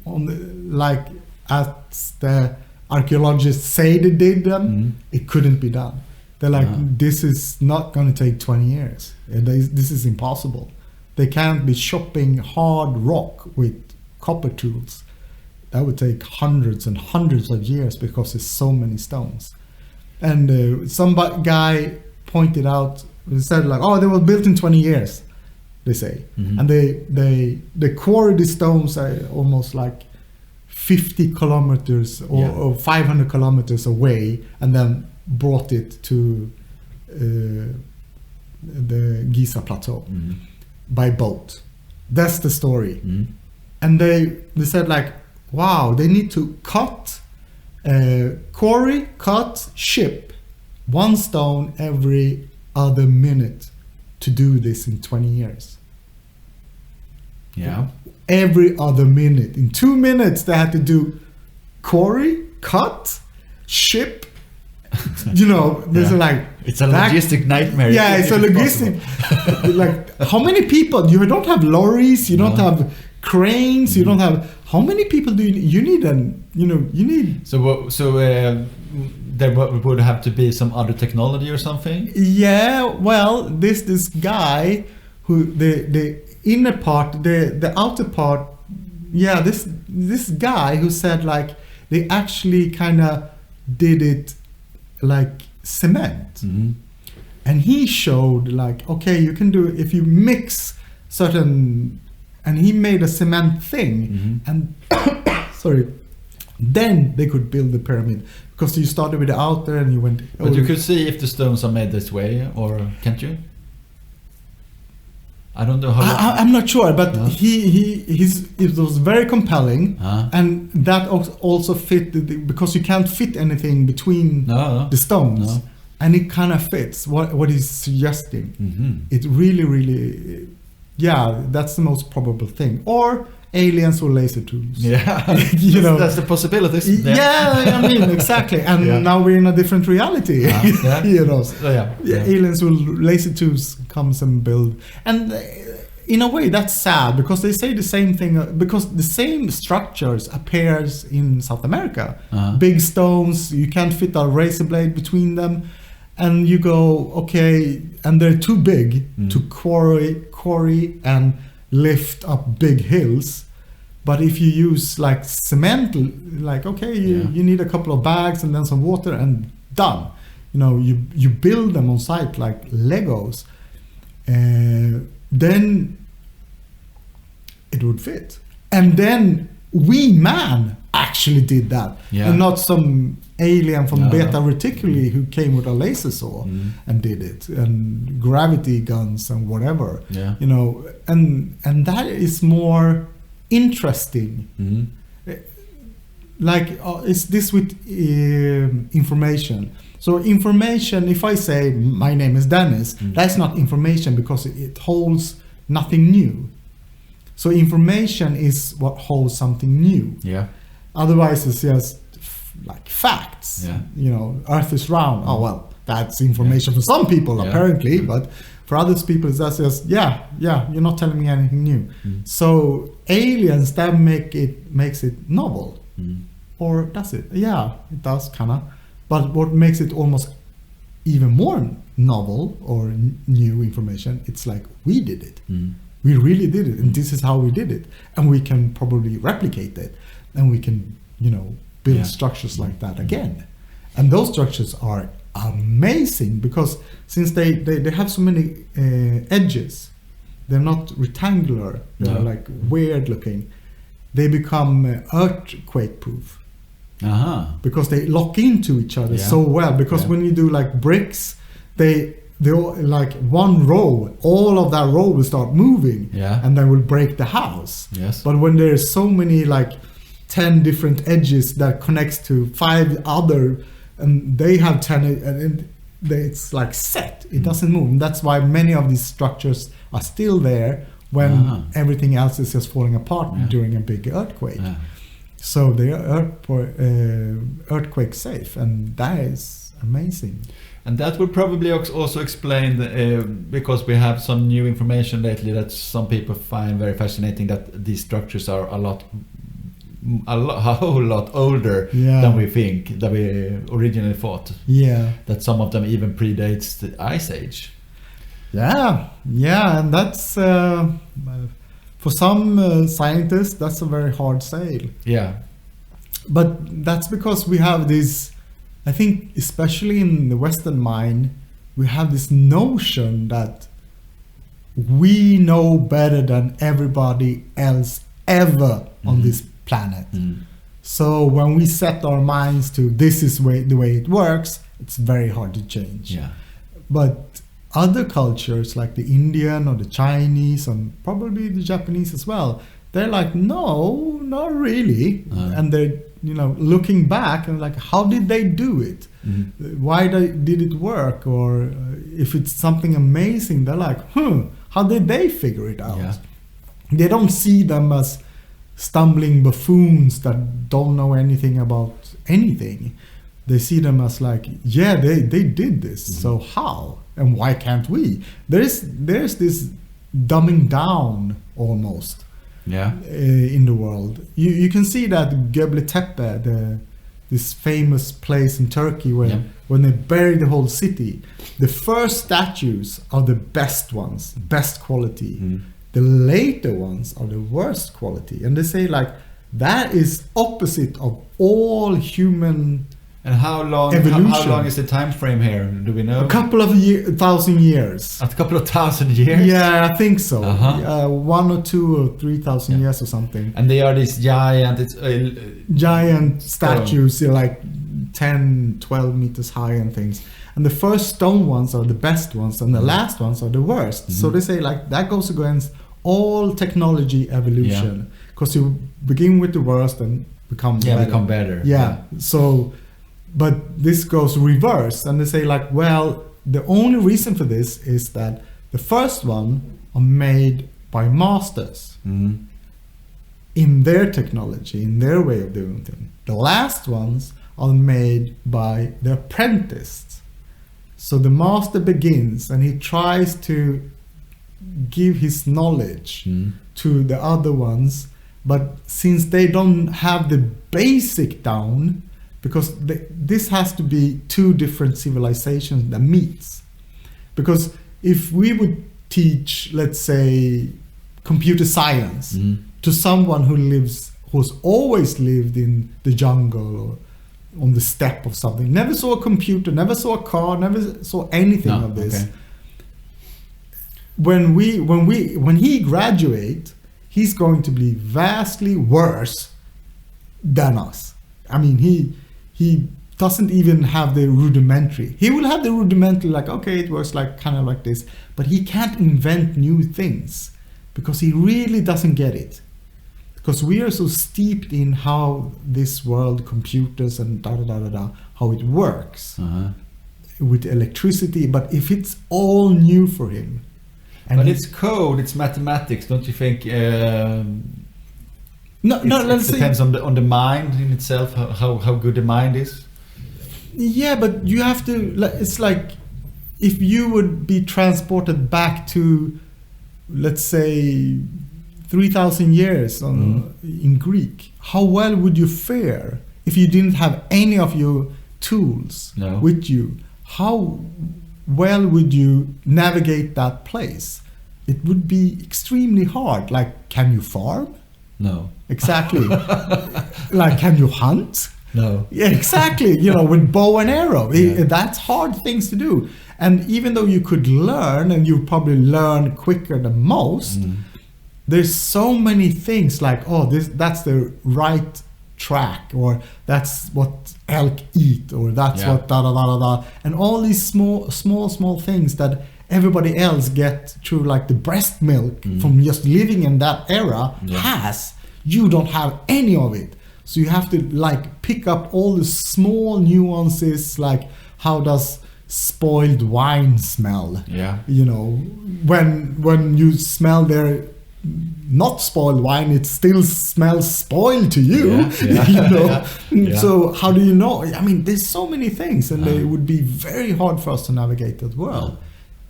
as the archaeologists say they did them, it couldn't be done. They're like, this is not going to take 20 years. This is impossible. They can't be chopping hard rock with copper tools. That would take hundreds and hundreds of years because there's so many stones. And some guy pointed out, he said like, they were built in 20 years, they say. And they quarried the stones almost like 50 kilometers or 500 kilometers away, and then brought it to the Giza Plateau by boat. That's the story. And they said like, wow, they need to quarry, ship one stone every other minute to do this in 20 years. Yeah. Every other minute. In 2 minutes, they had to do quarry, ship. There's like... It's a logistic nightmare. Yeah, it's a logistic... like, how many people? You don't have lorries, you don't have cranes. You don't have. How many people do you need? And you need. There would have to be some other technology or something. Yeah, well, this guy who the inner part, the outer part. Yeah, this guy who said like they actually kind of did it like cement. Mm-hmm. And he showed like, okay, you can do it if you mix certain, and he made a cement thing, and sorry, then they could build the pyramid because you started with the outer and you went. But you could see if the stones are made this way, or can't you? I don't know how. I'm not sure, but No? it was very compelling, Uh-huh. and that also fit because you can't fit anything between No. the stones. No. And it kind of fits what he's suggesting. Mm-hmm. It really, yeah, that's the most probable thing. Or aliens or laser tools. Yeah, that's the possibilities. Yeah, I mean, exactly. And Yeah. now we're in a different reality. Yeah. Yeah, aliens with laser tools comes and build. And in a way, that's sad because they say the same thing, because the same structures appears in South America. Uh-huh. Big stones, you can't fit a razor blade between them. And you go, okay, and they're too big to quarry and lift up big hills. But if you use like cement, like, okay, you need a couple of bags and then some water and done. You build them on site like Legos. Then it would fit. And then man actually did that. Yeah. And not some alien from No. Beta Reticuli who came with a laser saw and did it, and gravity guns and whatever. Yeah. And that is more interesting. Mm-hmm. Like it's this with information. So information, if I say my name is Dennis, that's not information because it holds nothing new. So information is what holds something new. Yeah. Otherwise it's just like facts. Yeah. Earth is round. Oh well, that's information for some people apparently, but for other people it's just you're not telling me anything new. So aliens, that makes it novel. Or does it? Yeah, it does kinda. But what makes it almost even more novel or new information, it's like we did it. We really did it, and this is how we did it, and we can probably replicate it, and we can build structures like that again. And those structures are amazing because since they have so many edges, they're not rectangular, they're like weird looking, they become earthquake proof. Uh-huh. Because they lock into each other so well. Because when you do like bricks, they all, like one row, all of that row will start moving, and then will break the house. Yes. But when there's so many like 10 different edges that connects to 5 other, and they have 10, and it's like set. It doesn't move. And that's why many of these structures are still there when everything else is just falling apart during a big earthquake. Yeah. So they are earthquake safe, and that is amazing. And that would probably also explain because we have some new information lately that some people find very fascinating, that these structures are a whole lot older than we think, than we originally thought. Yeah. That some of them even predates the Ice Age. Yeah, and that's for some scientists that's a very hard sale. Yeah. But that's because we have this, I think especially in the Western mind, we have this notion that we know better than everybody else ever on this planet. So when we set our minds to this is the way it works, it's very hard to change. Yeah. But other cultures like the Indian or the Chinese and probably the Japanese as well, they're like, no, not really. And they're looking back and like, how did they do it? Why did it work? Or if it's something amazing, they're like, how did they figure it out? Yeah. They don't see them as stumbling buffoons that don't know anything about anything. They see them as like, they did this. So how? And why can't we? There's this dumbing down almost. in the world. You can see that Göbekli Tepe, this famous place in Turkey when they bury the whole city. The first statues are the best ones, best quality. The later ones are the worst quality. And they say like that is opposite of all human And how long is the time frame here? Do we know? A couple of 1,000 years. A couple of 1,000 years? Yeah, I think so. 1 or 2 or 3,000 years or something. And they are these giant giant statues, like 10, 12 meters high and things. And the first stone ones are the best ones and the last ones are the worst. So they say like that goes against all technology evolution. Because you begin with the worst and become better. Yeah. So, but this goes reverse, and they say like, well, the only reason for this is that the first one are made by masters in their technology, in their way of doing things. The last ones are made by the apprentice. So the master begins and he tries to give his knowledge to the other ones, but since they don't have the basic down, because this has to be two different civilizations that meets. Because if we would teach, let's say, computer science to someone who's always lived in the jungle or on the steppe of something, never saw a computer, never saw a car, never saw anything of this. Okay. When he graduates, he's going to be vastly worse than us. I mean, he doesn't even have the rudimentary. He will have the rudimentary, like, okay, it works like kind of like this, but he can't invent new things because he really doesn't get it. Because we are so steeped in how this world, computers and how it works with electricity. But if it's all new for him, but it's code, it's mathematics, don't you think? It depends on the mind in itself, how good the mind is. Yeah, but you have to. It's like if you would be transported back to, let's say, 3,000 years in Greek. How well would you fare if you didn't have any of your tools with you? How well would you navigate that place? It would be extremely hard. Like, can you farm? No. Exactly. Like, can you hunt? No. Yeah, exactly. With bow and arrow. That's hard things to do. And even though you could learn, and you probably learn quicker than most, there's so many things like, that's the right track, or that's what elk eat, or that's what da. And all these small things that everybody else get through, like the breast milk from just living in that era has. You don't have any of it. So you have to like pick up all the small nuances, like how does spoiled wine smell? Yeah. When you smell their not spoiled wine, it still smells spoiled to you. So how do you know? I mean, there's so many things, and they would be very hard for us to navigate that world.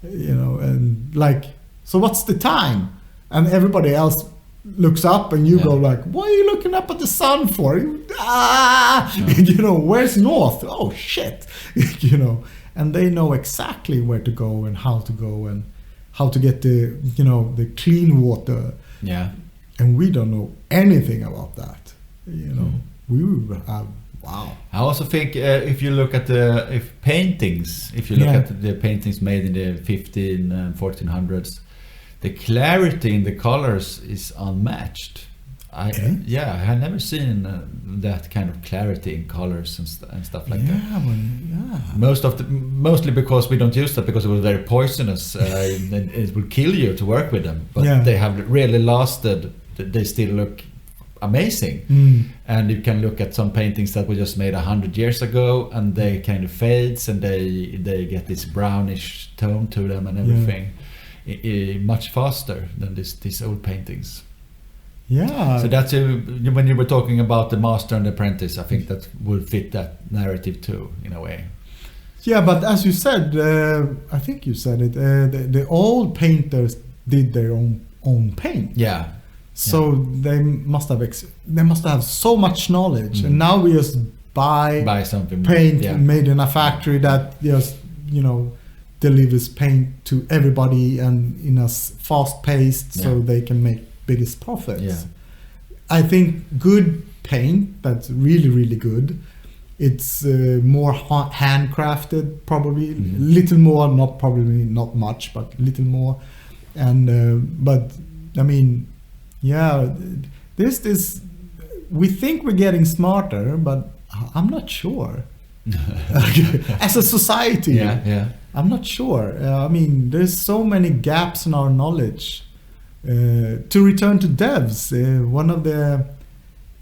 And like, so what's the time? And everybody else looks up, and you go like, what are you looking up at the sun for? Where's north? Oh shit. And they know exactly where to go and how to go and how to get the clean water. Yeah. And we don't know anything about that. We would have, wow. I also think if you look at the paintings at the paintings made in the 15 and 1400s, the clarity in the colors is unmatched. I had never seen that kind of clarity in colors and stuff like that. Mostly because we don't use that, because it was very poisonous. And it would kill you to work with them. But they have really lasted. They still look amazing. And you can look at some paintings that were just made 100 years ago, and they kind of fades, and they get this brownish tone to them and everything. Much faster than these old paintings. Yeah. So that's when you were talking about the master and the apprentice, I think that would fit that narrative too, in a way. Yeah, but as you said, I think you said it. The old painters did their own paint. Yeah. So they must have so much knowledge, and now we just buy something paint yeah. made in a factory that just delivers paint to everybody and in a fast paced, so they can make biggest profits. Yeah. I think good paint that's really, really good, it's more handcrafted, probably little more, not much, but little more. And but I mean, yeah, this we think we're getting smarter, but I'm not sure. As a society, I'm not sure. I mean, there's so many gaps in our knowledge. To return to Devs, one of the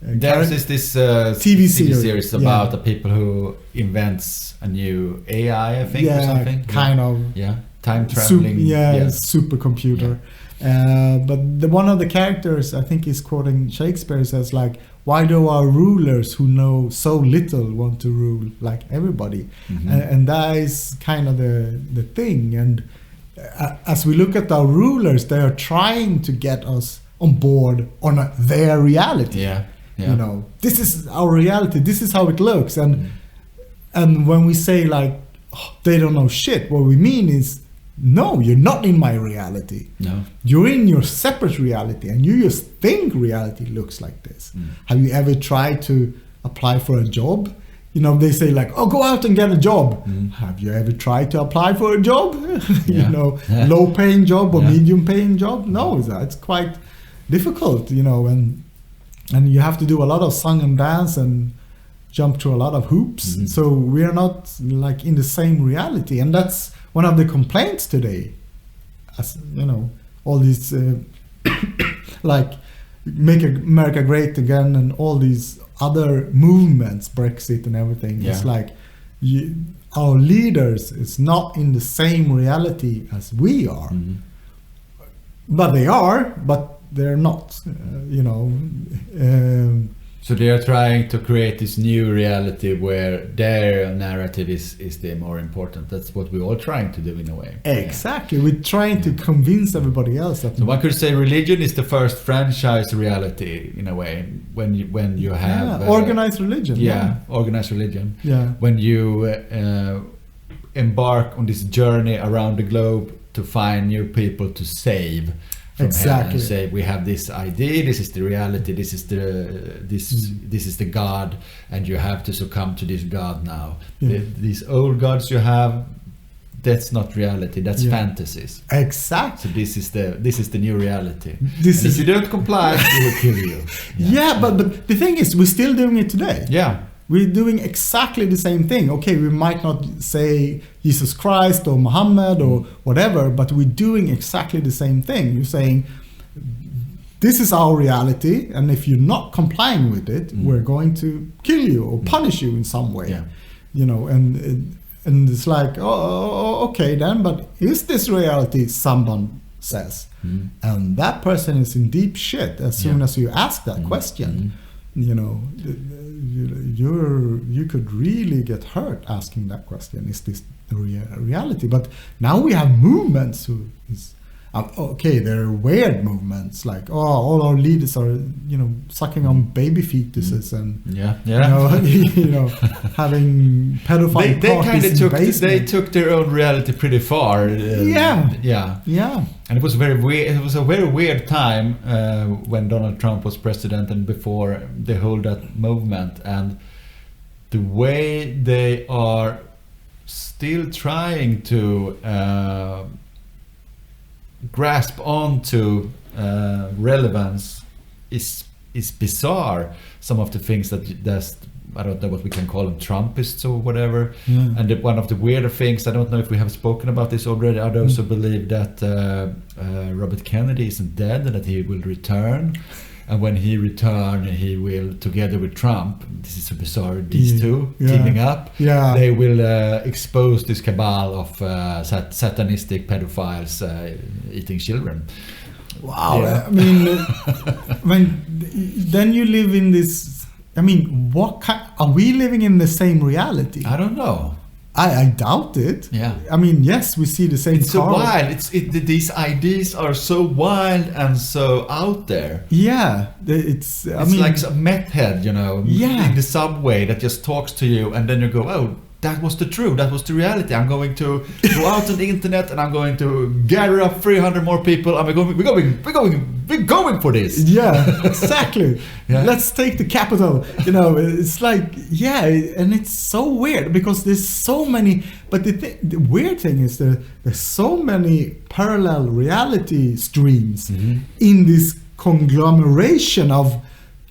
Devs is this TV series about the people who invents a new AI, I think, or something. Kind of. Yeah, time traveling. Supercomputer. But one of the characters, I think, is quoting Shakespeare, says like, "Why do our rulers who know so little want to rule like everybody?" And that is kind of the thing. And as we look at our rulers, they are trying to get us on board on their reality. This is our reality. This is how it looks. And when we say like, oh, they don't know shit, what we mean is, no, you're not in my reality. No, you're in your separate reality, and you just think reality looks like this. Have you ever tried to apply for a job? They say like, oh, go out and get a job. Have you ever tried to apply for a job? Low paying job or medium paying job? No, it's quite difficult, and you have to do a lot of song and dance and jump through a lot of hoops. So we're not like in the same reality, and that's one of the complaints today. As all these like Make America Great Again and all these other movements, Brexit and everything. It's like our leaders is not in the same reality as we are. But they are, but they're not, so they are trying to create this new reality where their narrative is the more important. That's what we're all trying to do in a way. Exactly. We're trying to convince everybody else that. So one could say religion is the first franchise reality in a way. When you have organized religion. Organized religion. Yeah. When you embark on this journey around the globe to find new people to save. Exactly. Say we have this idea, this is the reality, this is the God, and you have to succumb to this God now. These old gods you have, that's not reality, that's fantasies. Exactly. So this is the new reality. If you don't comply, we will kill you. But the thing is, we're still doing it today. We're doing exactly the same thing. Okay, we might not say Jesus Christ or Muhammad or whatever, but we're doing exactly the same thing. You're saying, this is our reality, and if you're not complying with it, we're going to kill you or punish you in some way. And it's like, oh, okay then, but is this reality? Someone says. And that person is in deep shit as soon as you ask that question. You could really get hurt asking that question. Is this the reality? But now we have movements who is they're weird movements, like all our leaders are sucking on baby fetuses and having pedophile parties in basements. They took their own reality pretty far. And it was very weird. It was a very weird time when Donald Trump was president and before the whole that movement, and the way they are still trying to grasp onto relevance is bizarre. Some of the things that's I don't know what we can call them, Trumpists or whatever. And one of the weirder things, I don't know if we have spoken about this already, I also believe that Robert Kennedy isn't dead and that he will return. And when he returns, he will, together with Trump, this is so bizarre, these two teaming up, they will expose this cabal of satanistic pedophiles eating children. Wow. I mean, then you live in this, I mean, what kind, are we living in the same reality? I don't know. I doubt it. Yeah. I mean, yes, we see the same It's so car. wild. These ideas are so wild and so out there. Yeah, it's. I It's mean, like a meth head, Yeah. in the subway that just talks to you, and then you go, oh, that was the truth, that was the reality. I'm going to go out on the internet and I'm going to gather up 300 more people. And we're going for this. yeah, exactly. Yeah. Let's take the capital. It's like, yeah, and it's so weird because there's so many. But the weird thing is there's so many parallel reality streams in this conglomeration of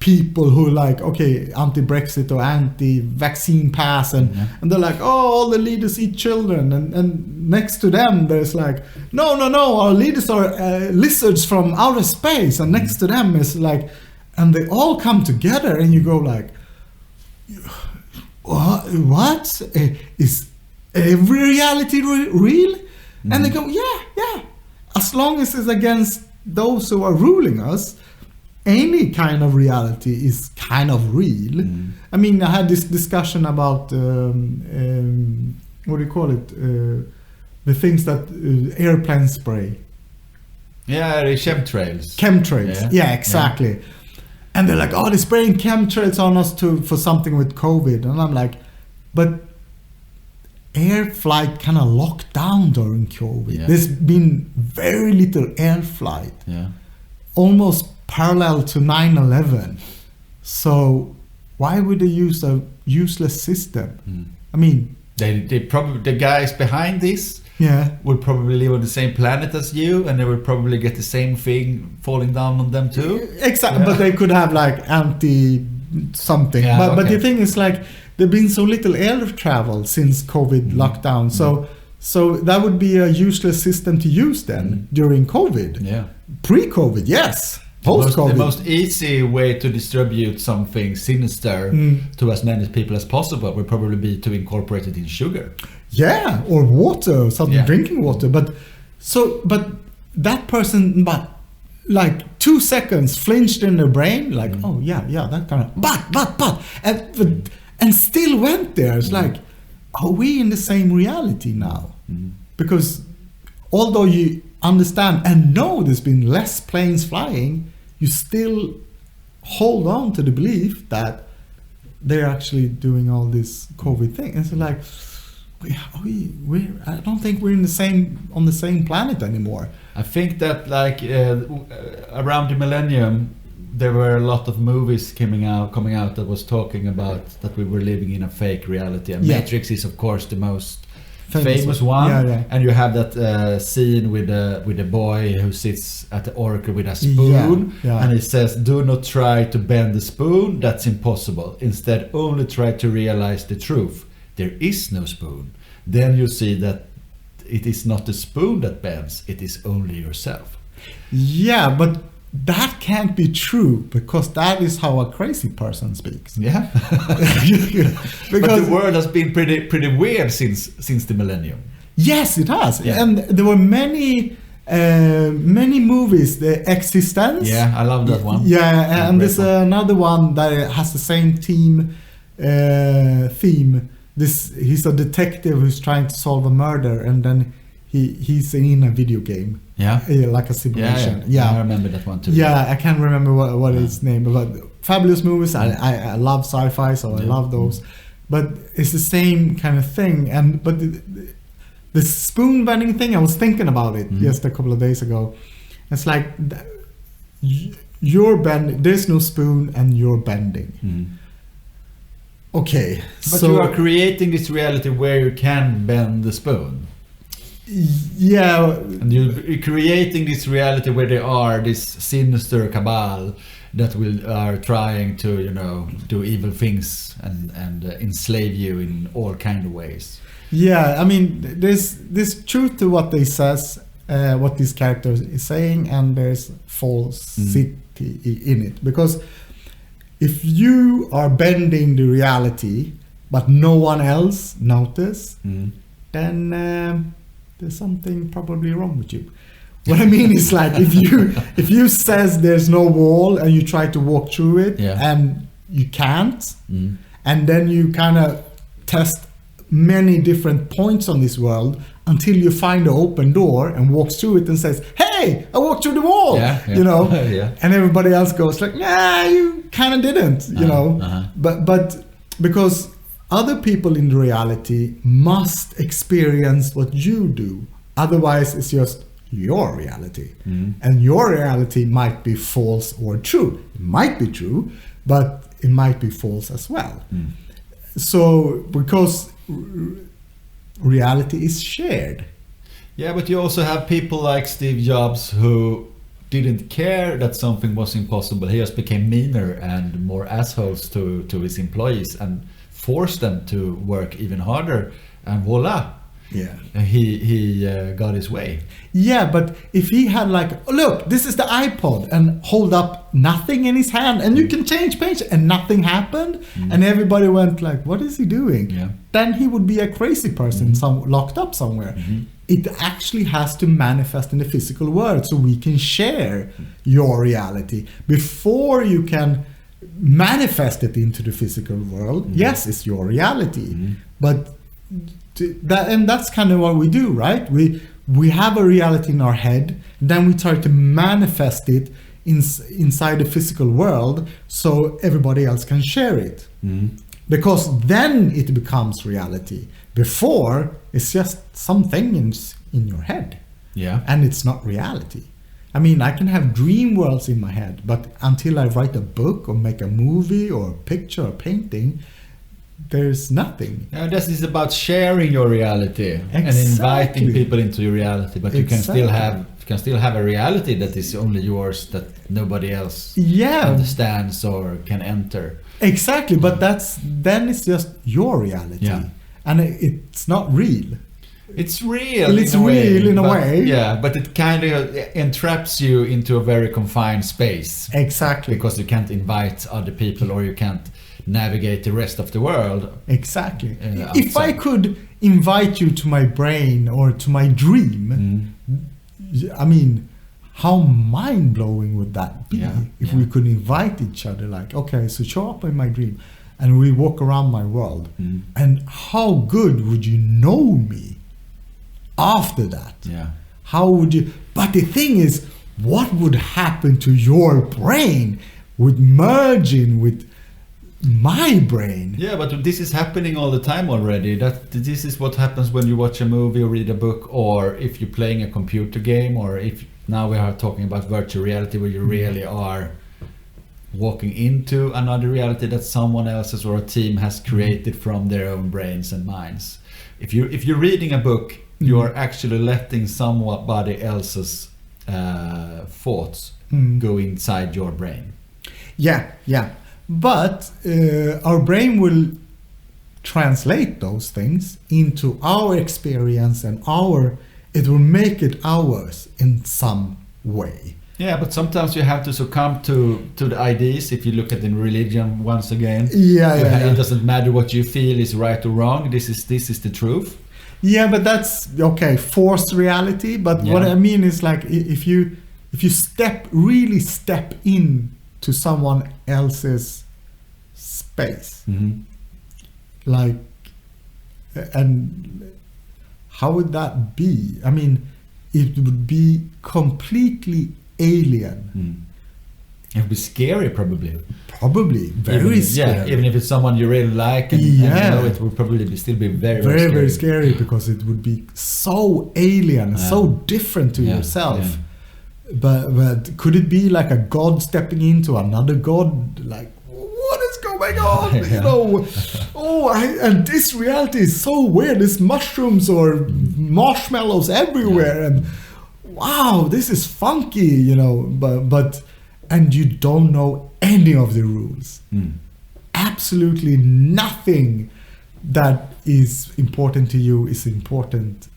people who like, okay, anti-Brexit or anti-vaccine pass, and they're like, oh, all the leaders eat children, and next to them there's like, no, our leaders are lizards from outer space, and next to them is like, and they all come together, and you go like, what? Is every reality real? And they go, yeah, as long as it's against those who are ruling us, any kind of reality is kind of real. I mean, I had this discussion about what do you call it? The things that airplanes spray. Yeah, the chemtrails. Chemtrails. Yeah, exactly. And they're like, oh, they're spraying chemtrails on us for something with COVID. And I'm like, but air flight kind of locked down during COVID. Yeah. There's been very little air flight. Yeah. Almost parallel to 9/11. So why would they use a useless system? I mean, They probably, the guys behind this would probably live on the same planet as you, and they would probably get the same thing falling down on them too. Exactly, but they could have like anti something. Yeah, but okay. the thing is, like, there's been so little air travel since COVID lockdown. So that would be a useless system to use then during COVID. Yeah. Pre-COVID, yes. The Post-COVID. most easy way to distribute something sinister to as many people as possible would probably be to incorporate it in sugar. Yeah, or water, something, Yeah. drinking water. But that person, like 2 seconds flinched in their brain, like, oh yeah, that kind of, but, and still went there. It's like, are we in the same reality now? Because although you understand and know there's been less planes flying, you still hold on to the belief that they're actually doing all this COVID thing. And it's like, I don't think we're on the same planet anymore. I think that around the millennium, there were a lot of movies coming out that was talking about that we were living in a fake reality. And Yeah. Matrix is of course the most Famous one. Yeah. And you have that scene with the boy who sits at the oracle with a spoon, Yeah. and it says, "Do not try to bend the spoon. That's impossible. Instead, only try to realize the truth. There is no spoon. Then you see that it is not the spoon that bends. It is only yourself." Yeah, but that can't be true, because that is how a crazy person speaks. Yeah. But Because the world has been pretty weird since the millennium. yes, it has. Yeah. And there were many movies, The Existence. Yeah, I love that one. Yeah, and Great there's one. another one that has the same theme. He's a detective who's trying to solve a murder, and then he's in a video game. Yeah. Like a simulation. Yeah. I remember that one too. Yeah, I can't remember what its name, but fabulous movies. I love sci-fi, so I love those. But it's the same kind of thing. But the spoon bending thing, I was thinking about it just a couple of days ago. It's like you're bending. There's no spoon, and you're bending. Okay, But so you are creating this reality where you can bend the spoon. yeah. And you're creating this reality where there are this sinister cabal that are trying to, do evil things and enslave you in all kind of ways. Yeah, I mean, there's truth to what they says, what this character is saying, and there's falsity in it. Because if you are bending the reality, but no one else notice, then there's something probably wrong with you. What I mean is, like, if you says there's no wall and you try to walk through it, Yeah. and you can't, and then you kind of test many different points on this world until you find an open door and walks through it and says, "Hey, I walked through the wall," you know, Yeah. and everybody else goes like, "Nah, you kind of didn't," you know, but because other people in reality must experience what you do, otherwise it's just your reality, and your reality might be false or true. It might be true, but it might be false as well. So because reality is shared. Yeah, but you also have people like Steve Jobs who didn't care that something was impossible. He just became meaner and more assholes to his employees and forced them to work even harder, and voila, he got his way. Yeah, but if he had like, look, this is the iPod, and hold up nothing in his hand, and you can change page, and nothing happened, and everybody went like, what is he doing? Yeah. Then he would be a crazy person, locked up somewhere. It actually has to manifest in the physical world, so we can share your reality before you can manifest it into the physical world. Yes, it's your reality, but that's kind of what we do, right? We have a reality in our head, then we try to manifest it inside the physical world so everybody else can share it, because then it becomes reality. Before, it's just something in your head, and it's not reality. I mean, I can have dream worlds in my head, but until I write a book or make a movie or a picture or painting, there's nothing. This is about sharing your reality and inviting people into your reality, but you can still have a reality that is only yours, that nobody else understands or can enter. Exactly, but then it's just your reality, and it's not real. It's real. It's real in a way. Yeah, but it kind of entraps you into a very confined space. Exactly. Because you can't invite other people, or you can't navigate the rest of the world. Exactly. If I could invite you to my brain or to my dream, I mean, how mind-blowing would that be if we could invite each other, like, okay, so show up in my dream and we walk around my world, and how good would you know me after that? How would you? But the thing is, what would happen to your brain would merge in with my brain? Yeah, but this is happening all the time already. This is what happens when you watch a movie or read a book, or if you're playing a computer game, or if now we are talking about virtual reality, where you really are walking into another reality that someone else's or a team has created from their own brains and minds. If you're reading a book, you are actually letting somebody else's thoughts go inside your brain. Yeah. But our brain will translate those things into our experience, and it will make it ours in some way. Yeah, but sometimes you have to succumb to the ideas. If you look at the religion once again, it doesn't matter what you feel is right or wrong. This is the truth. Yeah, but that's okay, forced reality. But what I mean is, like, if you really step in to someone else's space, like, and how would that be? I mean, it would be completely alien. It would be scary, probably. Very scary. Yeah, even if it's someone you really like, and you know, it would probably still be very scary, because it would be so alien, so different to yourself. But could it be like a god stepping into another god? Like, what is going on? You know, and this reality is so weird. There's mushrooms or marshmallows everywhere, and wow, this is funky, you know. But and you don't know any of the rules. Absolutely nothing that is important to you is important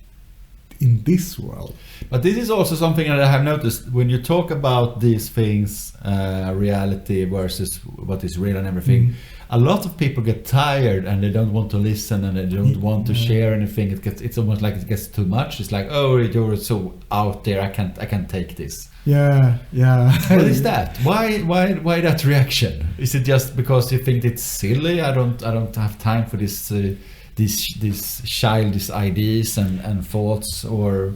in this world. But this is also something that I have noticed when you talk about these things, reality versus what is real and everything. A lot of people get tired and they don't want to listen, and they don't want to share anything. It's almost like it gets too much. It's like, oh, you're so out there. I can't take this. Yeah. What is that? Why that reaction? Is it just because you think it's silly? I don't have time for this these childish ideas and thoughts, or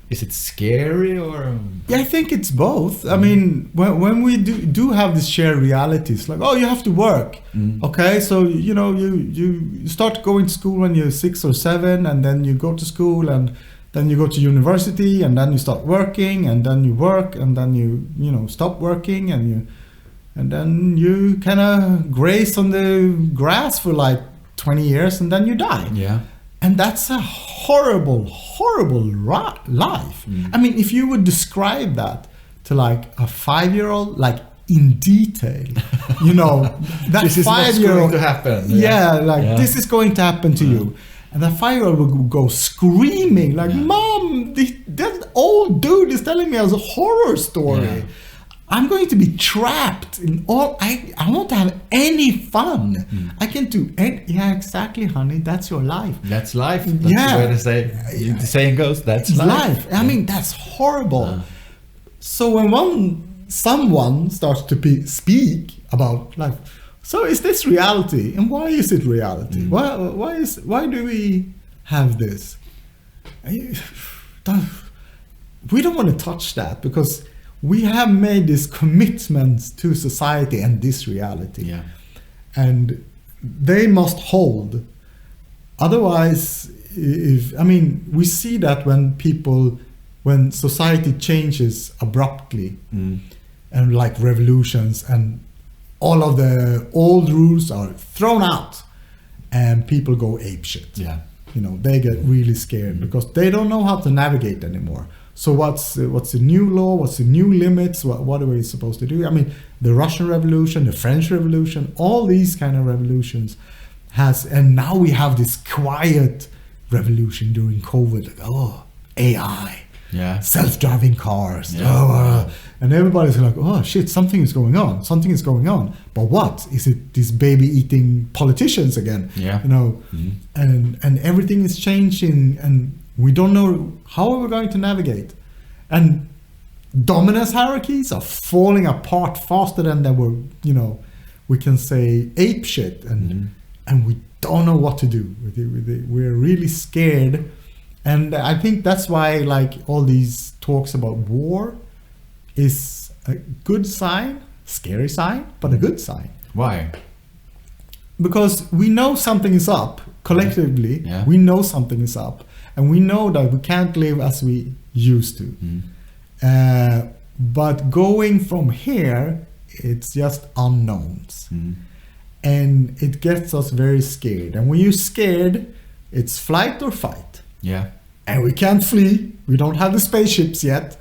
is it scary, or? Yeah, I think it's both. I mean, when we do have these shared realities, like, oh, you have to work. Okay, so you start going to school when you're 6 or 7, and then you go to school, and then you go to university, and then you start working, and then you work, and then you stop working, and then you kind of graze on the grass for like 20 years, and then you die. Yeah. And that's a horrible, horrible life. I mean, if you would describe that to like a 5-year-old, like in detail, that This is what's 5-year-old, going to happen. this is going to happen to you. And that 5-year-old would go screaming like, Mom, that old dude is telling me a horror story. Yeah. I'm going to be trapped in all. I won't have any fun. I can do any. Yeah, exactly, honey. That's your life. That's life. That's the way the saying goes. That's life. I mean, that's horrible. So when someone starts to speak about life, so is this reality, and why is it reality? Why do we have this? We don't want to touch that, because we have made these commitments to society and this reality. Yeah. And they must hold. Otherwise, we see that when society changes abruptly, and like revolutions, and all of the old rules are thrown out, and people go apeshit. Yeah. They get really scared because they don't know how to navigate anymore. So what's the new law? What's the new limits? What are we supposed to do? I mean, the Russian Revolution, the French Revolution, all these kind of revolutions and now we have this quiet revolution during COVID. Like, AI, self-driving cars, and everybody's like, oh shit, something is going on. But what is it? These baby-eating politicians again? And everything is changing, and we don't know how we're going to navigate. And dominance hierarchies are falling apart faster than they were, we can say ape shit, and we don't know what to do. We're really scared. And I think that's why like all these talks about war is a good sign, scary sign, but a good sign. Why? Because we know something is up collectively. We know something is up. And we know that we can't live as we used to. But going from here, it's just unknowns. And it gets us very scared. And when you're scared, it's flight or fight. Yeah. And we can't flee. We don't have the spaceships yet.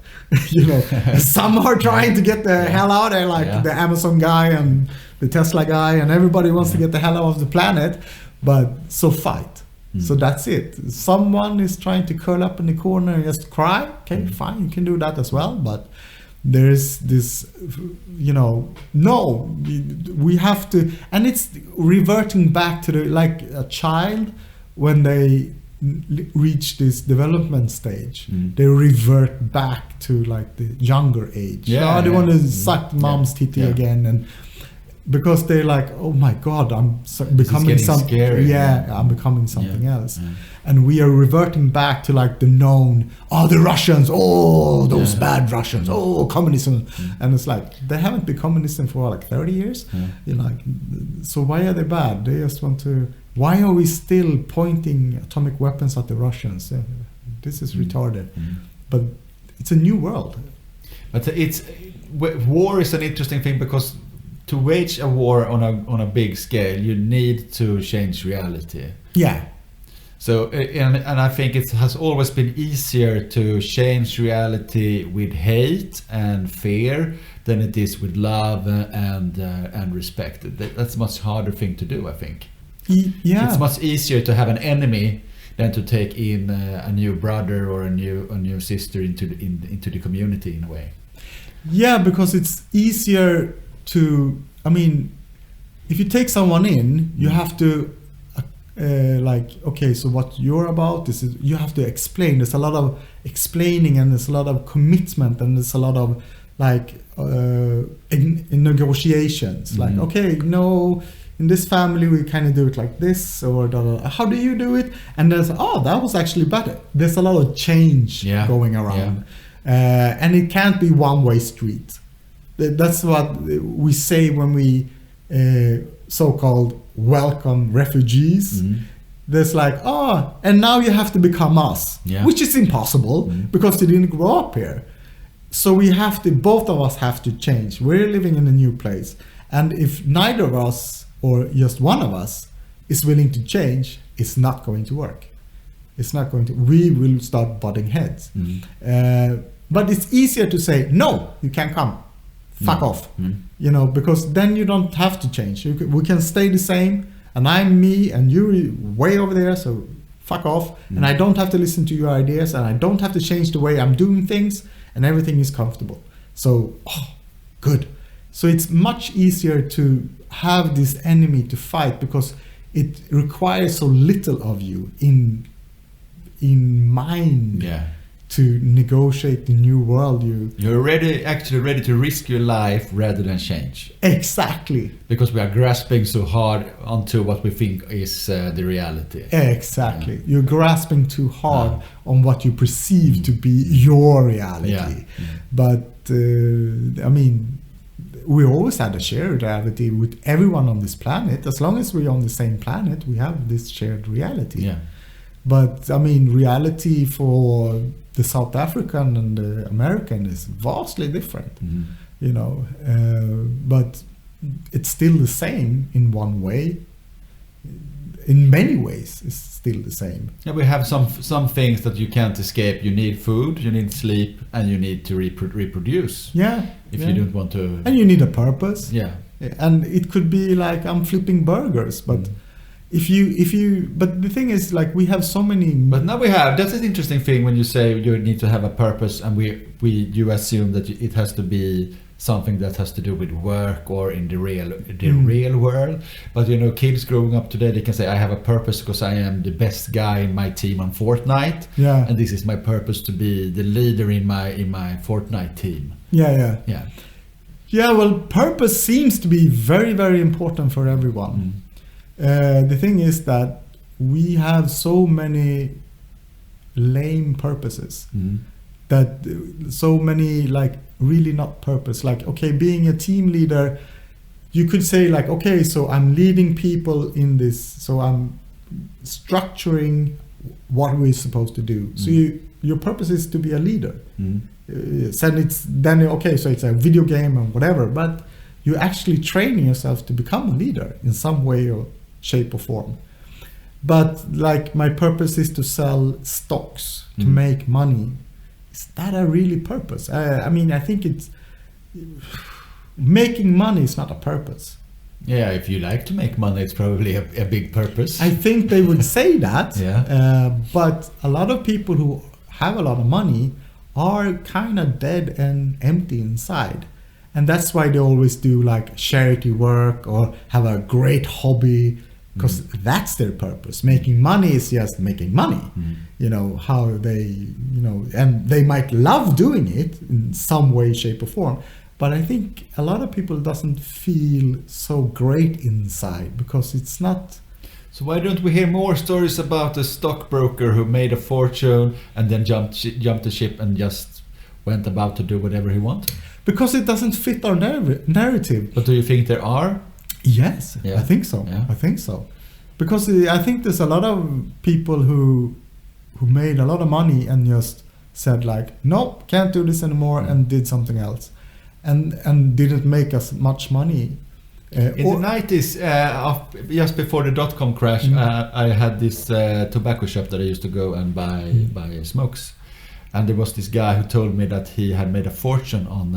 Some are trying to get the hell out there, like the Amazon guy and the Tesla guy, and everybody wants to get the hell out of the planet. But so fight. So that's it. Someone is trying to curl up in the corner and just cry. Okay, fine, you can do that as well. But there's this, no, we have to, and it's reverting back to like a child when they reach this development stage. They revert back to like the younger age. They want to suck mom's titty again, and because they're like, oh my God, I'm becoming something. Scary, I'm becoming something else. And we are reverting back to like the known, the Russians, those bad Russians, communism. And it's like, they haven't been communism for like 30 years. So why are they bad? They just want to, why are we still pointing atomic weapons at the Russians? This is retarded. But it's a new world. But war is an interesting thing, because to wage a war on a big scale, you need to change reality. Yeah. So, and I think it has always been easier to change reality with hate and fear than it is with love and respect. That's a much harder thing to do, I think. Yeah. It's much easier to have an enemy than to take in a new brother or a new sister into the community in a way. Yeah, because it's easier to, if you take someone in, you have to okay, so what you're about, you have to explain. There's a lot of explaining, and there's a lot of commitment, and there's a lot of like in negotiations. Like, okay, no, in this family we kind of do it like this, or how do you do it? And there's, that was actually better. There's a lot of change going around. And it can't be one-way street. That's what we say when we so-called welcome refugees. There's like, and now you have to become us, which is impossible because they didn't grow up here. So both of us have to change. We're living in a new place. And if neither of us or just one of us is willing to change, it's not going to work. It's not going to. We will start butting heads. But it's easier to say, no, you can't come. Fuck off. Because then you don't have to change. We can stay the same. And I'm me and you're way over there, so fuck off. And I don't have to listen to your ideas, and I don't have to change the way I'm doing things, and everything is comfortable. So, good. So it's much easier to have this enemy to fight because it requires so little of you in mind to negotiate the new world. You're actually ready to risk your life rather than change. Exactly. Because we are grasping so hard onto what we think is the reality. Exactly. You're grasping too hard on what you perceive to be your reality. But I mean, we always had a shared reality with everyone on this planet. As long as we're on the same planet, we have this shared reality. But I mean, reality for the South African and the American is vastly different, but it's still the same in one way. In many ways, it's still the same. Yeah, we have some things that you can't escape. You need food, you need sleep, and you need to reproduce. If you don't want to. And you need a purpose. And it could be like I'm flipping burgers, but. But the thing is, like, we have so many. But now that's an interesting thing when you say you need to have a purpose, and you assume that it has to be something that has to do with work or in the real world. But kids growing up today, they can say, I have a purpose because I am the best guy in my team on Fortnite, and this is my purpose to be the leader in my Fortnite team. Well, purpose seems to be very, very important for everyone. The thing is that we have so many lame purposes that so many like really not purpose. Like, okay, being a team leader, you could say like, okay, so I'm leading people in this, so I'm structuring what we're supposed to do. So your purpose is to be a leader. So it's a video game and whatever, but you're actually training yourself to become a leader in some way or shape or form. But like, my purpose is to sell stocks to make money. Is that a really purpose? I mean, I think it's making money is not a purpose. If you like to make money, it's probably a big purpose. I think they would say that. But a lot of people who have a lot of money are kind of dead and empty inside. And that's why they always do like charity work or have a great hobby, because that's their purpose. Making money is just making money. How they, and they might love doing it in some way, shape or form. But I think a lot of people doesn't feel so great inside because it's not. So why don't we hear more stories about a stockbroker who made a fortune and then jumped the ship and just went about to do whatever he wanted? Because it doesn't fit our narrative. But do you think there are? Yes, I think so. I think so. Because I think there's a lot of people who made a lot of money and just said like, nope, can't do this anymore, and did something else. And didn't make as much money. In the 90s, just before the dot-com crash, I had this tobacco shop that I used to go and buy smokes. And there was this guy who told me that he had made a fortune on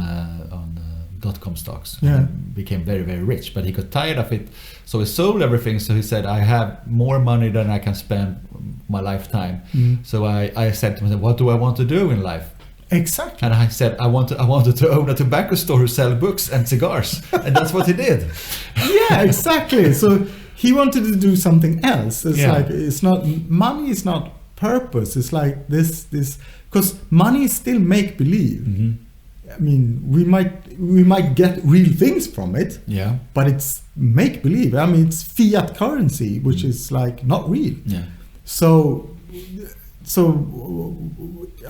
dot-com stocks. And became very, very rich, but he got tired of it. So he sold everything. So he said, I have more money than I can spend my lifetime. So I said to myself, what do I want to do in life? Exactly. And I said, I wanted to own a tobacco store who sell books and cigars. And that's what he did. Yeah, exactly. So he wanted to do something else. It's like, it's not, money is not purpose. It's like this, because money is still make believe. I mean, we might get real things from it, Yeah. but it's make believe. I mean, it's fiat currency, which is like not real. Yeah. So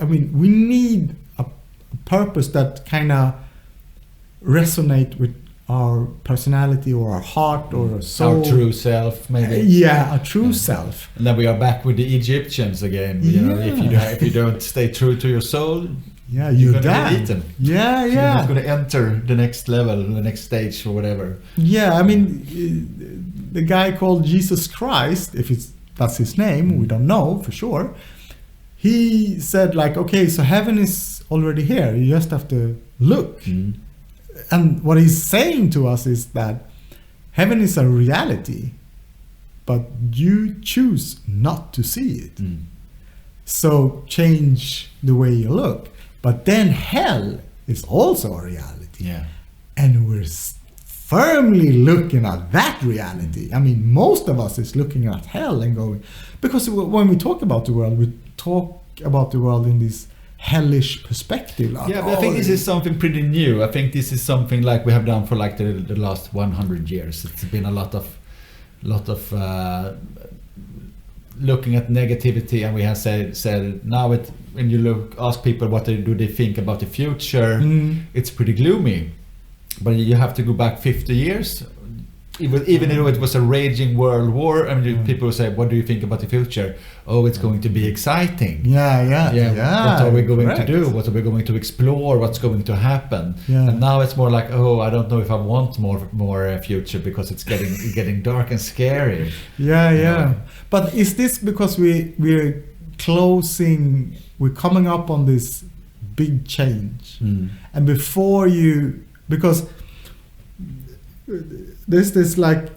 I mean, we need a purpose that kind of resonate with our personality or our heart or our soul. Our true self, maybe. Yeah, a true self. And then we are back with the Egyptians again. You know, if you don't stay true to your soul, Yeah, you're you gonna die. get eaten. Yeah, You're not yeah. going to enter the next level, the next stage, or whatever. Yeah, I mean, the guy called Jesus Christ, if that's his name, we don't know for sure. He said like, okay, so heaven is already here. You just have to look. And what he's saying to us is that heaven is a reality, but you choose not to see it. So change the way you look. But then hell is also a reality. Yeah. And we're firmly looking at that reality. I mean, most of us is looking at hell and going, because when we talk about the world, we talk about the world in this hellish perspective. Like, Yeah, but I think this is something pretty new. I think this is something like we have done for like the last 100 years. It's been a lot of looking at negativity, and we have said now when you ask people what do they think about the future, it's pretty gloomy. But you have to go back 50 years. Even though it was a raging world war, I mean, people say, "What do you think about the future?" Oh, it's going to be exciting. Yeah. What are we going correct. to do? What are we going to explore? What's going to happen? Yeah. And now it's more like, oh, I don't know if I want more future because it's getting dark and scary. Yeah. But is this because we're coming up on this big change, and because there's this like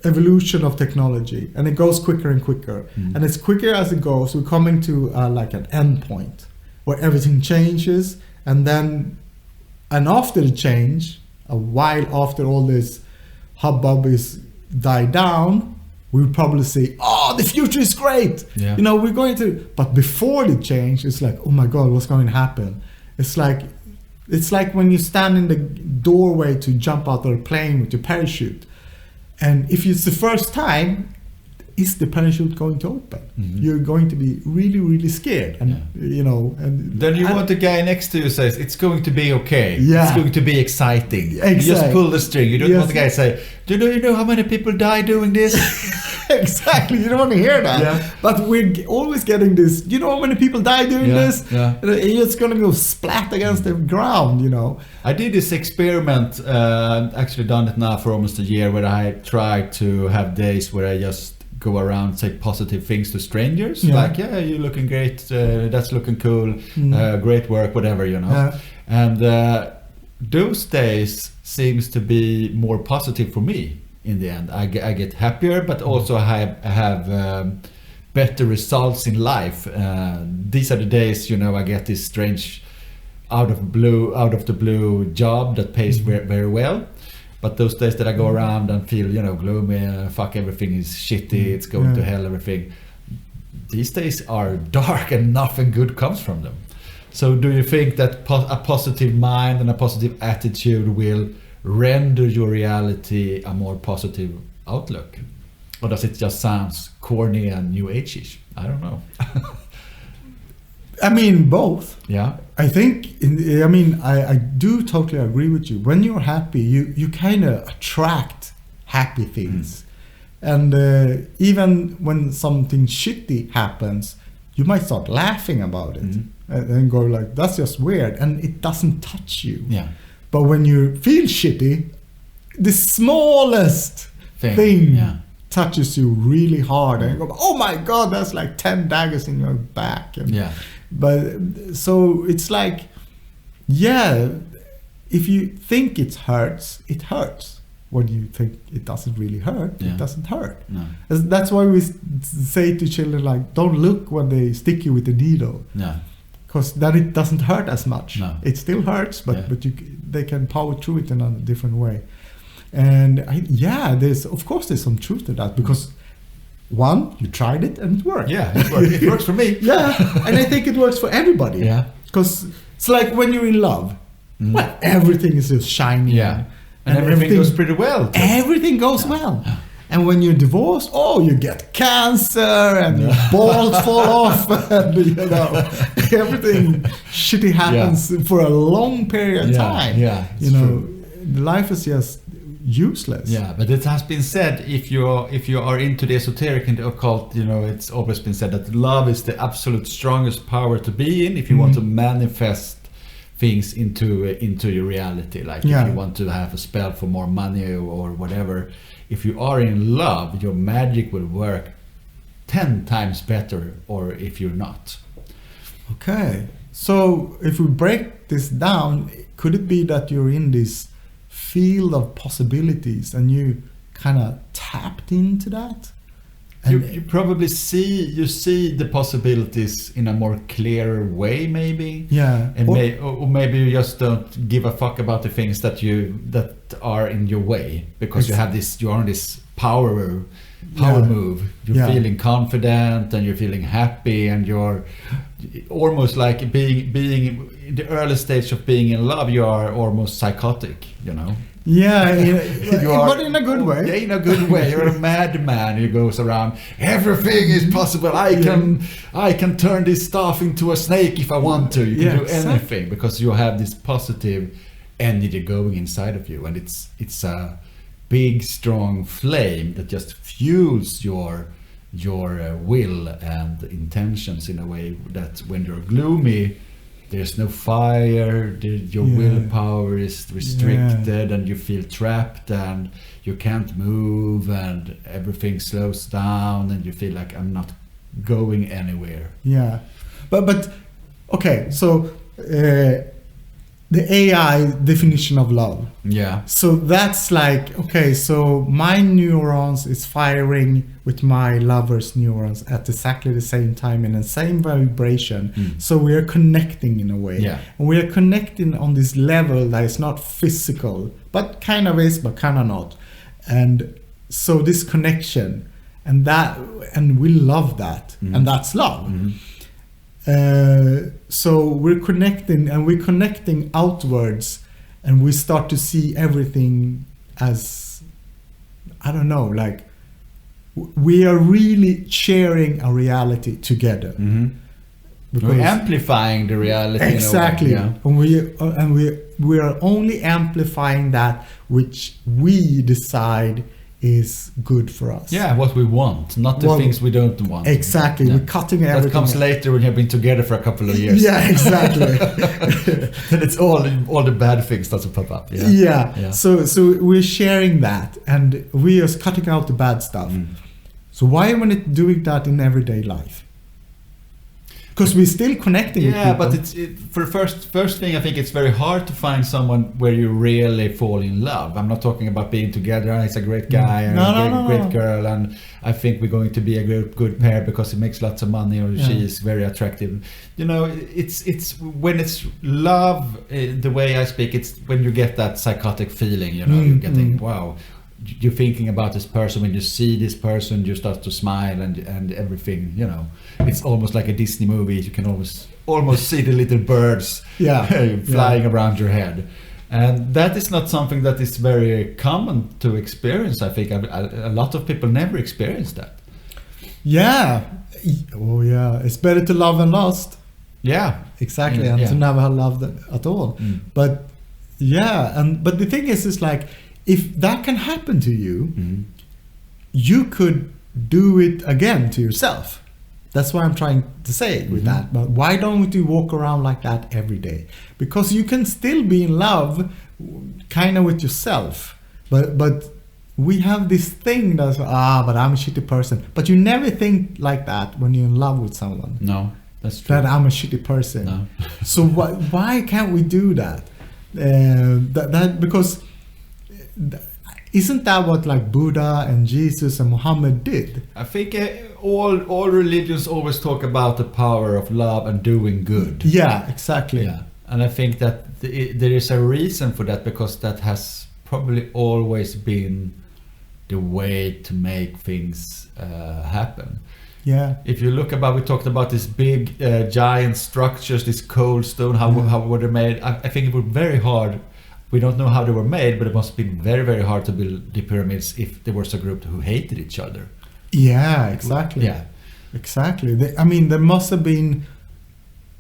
evolution of technology, and it goes quicker and quicker, and as quicker as it goes, we're coming to like an end point where everything changes, and after the change, a while after all this hubbub is died down, we'll probably say, oh, the future is great. Yeah. You know, we're going to, but before the change, it's like, oh my God, what's going to happen? It's like when you stand in the doorway to jump out of a plane with your parachute. And if it's the first time, is the parachute going to open? You're going to be really, really scared. And, you know. And Then you want the guy next to you says, it's going to be okay. Yeah. It's going to be exciting. Exactly. You just pull the string. You don't Yes. want the guy to say, do you know how many people die doing this? Exactly, you don't want to hear that. Yeah. But we're always getting this, you know how many people die doing this? Yeah. It's going to go splat against the ground, you know. I did this experiment, actually done it now for almost a year, where I tried to have days where I just go around, say positive things to strangers. Yeah. Like, yeah, you're looking great, that's looking cool, great work, whatever, you know. Yeah. And those days seems to be more positive for me in the end. I get happier, but also I have better results in life. These are the days, you know, I get this strange out of the blue job that pays very, very well. But those days that I go around and feel, you know, gloomy, fuck, everything is shitty, it's going to hell, everything. These days are dark and nothing good comes from them. So do you think that a positive mind and a positive attitude will render your reality a more positive outlook? Or does it just sound corny and new age-ish? I don't know. I mean, both. Yeah. I think, I do totally agree with you. When you're happy, you kind of attract happy things. And even when something shitty happens, you might start laughing about it and go like, that's just weird. And it doesn't touch you. Yeah. But when you feel shitty, the smallest thing touches you really hard. And you go, oh my God, that's like 10 daggers in your back. And, but so it's like, yeah, if you think it hurts, it hurts. When you think it doesn't really hurt, it doesn't hurt. No. That's why we say to children, like, don't look when they stick you with the needle. No. Because then it doesn't hurt as much. No. It still hurts, but they can power through it in a different way. And there's some truth to that, because one, you tried it and it worked. Yeah, it works for me. Yeah, and I think it works for everybody. Yeah. Because it's like when you're in love, Well, everything is just shiny. Yeah. And everything goes pretty well. too. Everything goes well. And when you're divorced, you get cancer and your balls fall off, and everything shitty happens for a long period of time. Yeah, it's true. Life is just useless. Yeah, but it has been said, if you are into the esoteric and the occult, it's always been said that love is the absolute strongest power to be in if you want to manifest things into your reality. Like if you want to have a spell for more money or whatever, if you are in love, your magic will work 10 times better, or if you're not. Okay, so if we break this down, could it be that you're in this field of possibilities and you kind of tapped into that? You probably see the possibilities in a more clearer way, maybe. Yeah. And or maybe you just don't give a fuck about the things that are in your way, because you're on this power move. You're feeling confident and you're feeling happy, and you're almost like being in the early stage of being in love. You are almost psychotic, Yeah, You are- but in a good way. Yeah, in a good way. You're a madman who goes around. Everything is possible. I can turn this stuff into a snake if I want to. You can do anything because you have this positive energy going inside of you, and it's a big, strong flame that just fuels your will and intentions in a way that when you're gloomy, there's no fire, your willpower is restricted, and you feel trapped and you can't move, and everything slows down, and you feel like I'm not going anywhere. Yeah, but okay, so the AI definition of love. Yeah. So that's like, okay, so my neurons is firing with my lover's neurons at exactly the same time in the same vibration. So we are connecting in a way. Yeah. And we are connecting on this level that is not physical, but kind of is, but kind of not. And so this connection, and we love that, and that's love. So we're connecting outwards, and we start to see everything as, I don't know, like we are really sharing a reality together. We're amplifying the reality. Exactly. In a way, yeah. And we are only amplifying that which we decide is good for us. Yeah, what we want, not the things we don't want. Exactly. Yeah. We're cutting everything. That comes later when you've been together for a couple of years. Yeah, exactly. Then it's all the bad things that will pop up. Yeah. Yeah. So we're sharing that, and we are cutting out the bad stuff. So why are we not doing that in everyday life? Because we're still connecting with people. But for first thing, I think it's very hard to find someone where you really fall in love. I'm not talking about being together. He's a great guy and a great girl, and I think we're going to be a good pair because he makes lots of money, or she is very attractive. It's when it's love. The way I speak, it's when you get that psychotic feeling. You're getting wow. You're thinking about this person. When you see this person, you start to smile and everything. It's almost like a Disney movie. You can almost see the little birds flying around your head, and that is not something that is very common to experience. I think a lot of people never experience that. Yeah. Oh yeah. It's better to love than lost. Yeah. Exactly, and to never have loved at all. But but the thing is like, if that can happen to you, you could do it again to yourself. That's what I'm trying to say with that. But why don't you walk around like that every day? Because you can still be in love kind of with yourself. But we have this thing that's, but I'm a shitty person. But you never think like that when you're in love with someone. No, that's true. That I'm a shitty person. No. So why can't we do that? Because isn't that what like Buddha and Jesus and Muhammad did? I think all religions always talk about the power of love and doing good. Yeah, exactly. Yeah, and I think that there is a reason for that, because that has probably always been the way to make things happen. Yeah. If you look about, we talked about these big giant structures, this cold stone, how were they made? I think it was very hard. We don't know how they were made, but it must have been very, very hard to build the pyramids if there was a group who hated each other. Yeah, exactly. Yeah. Exactly. I mean, there must have been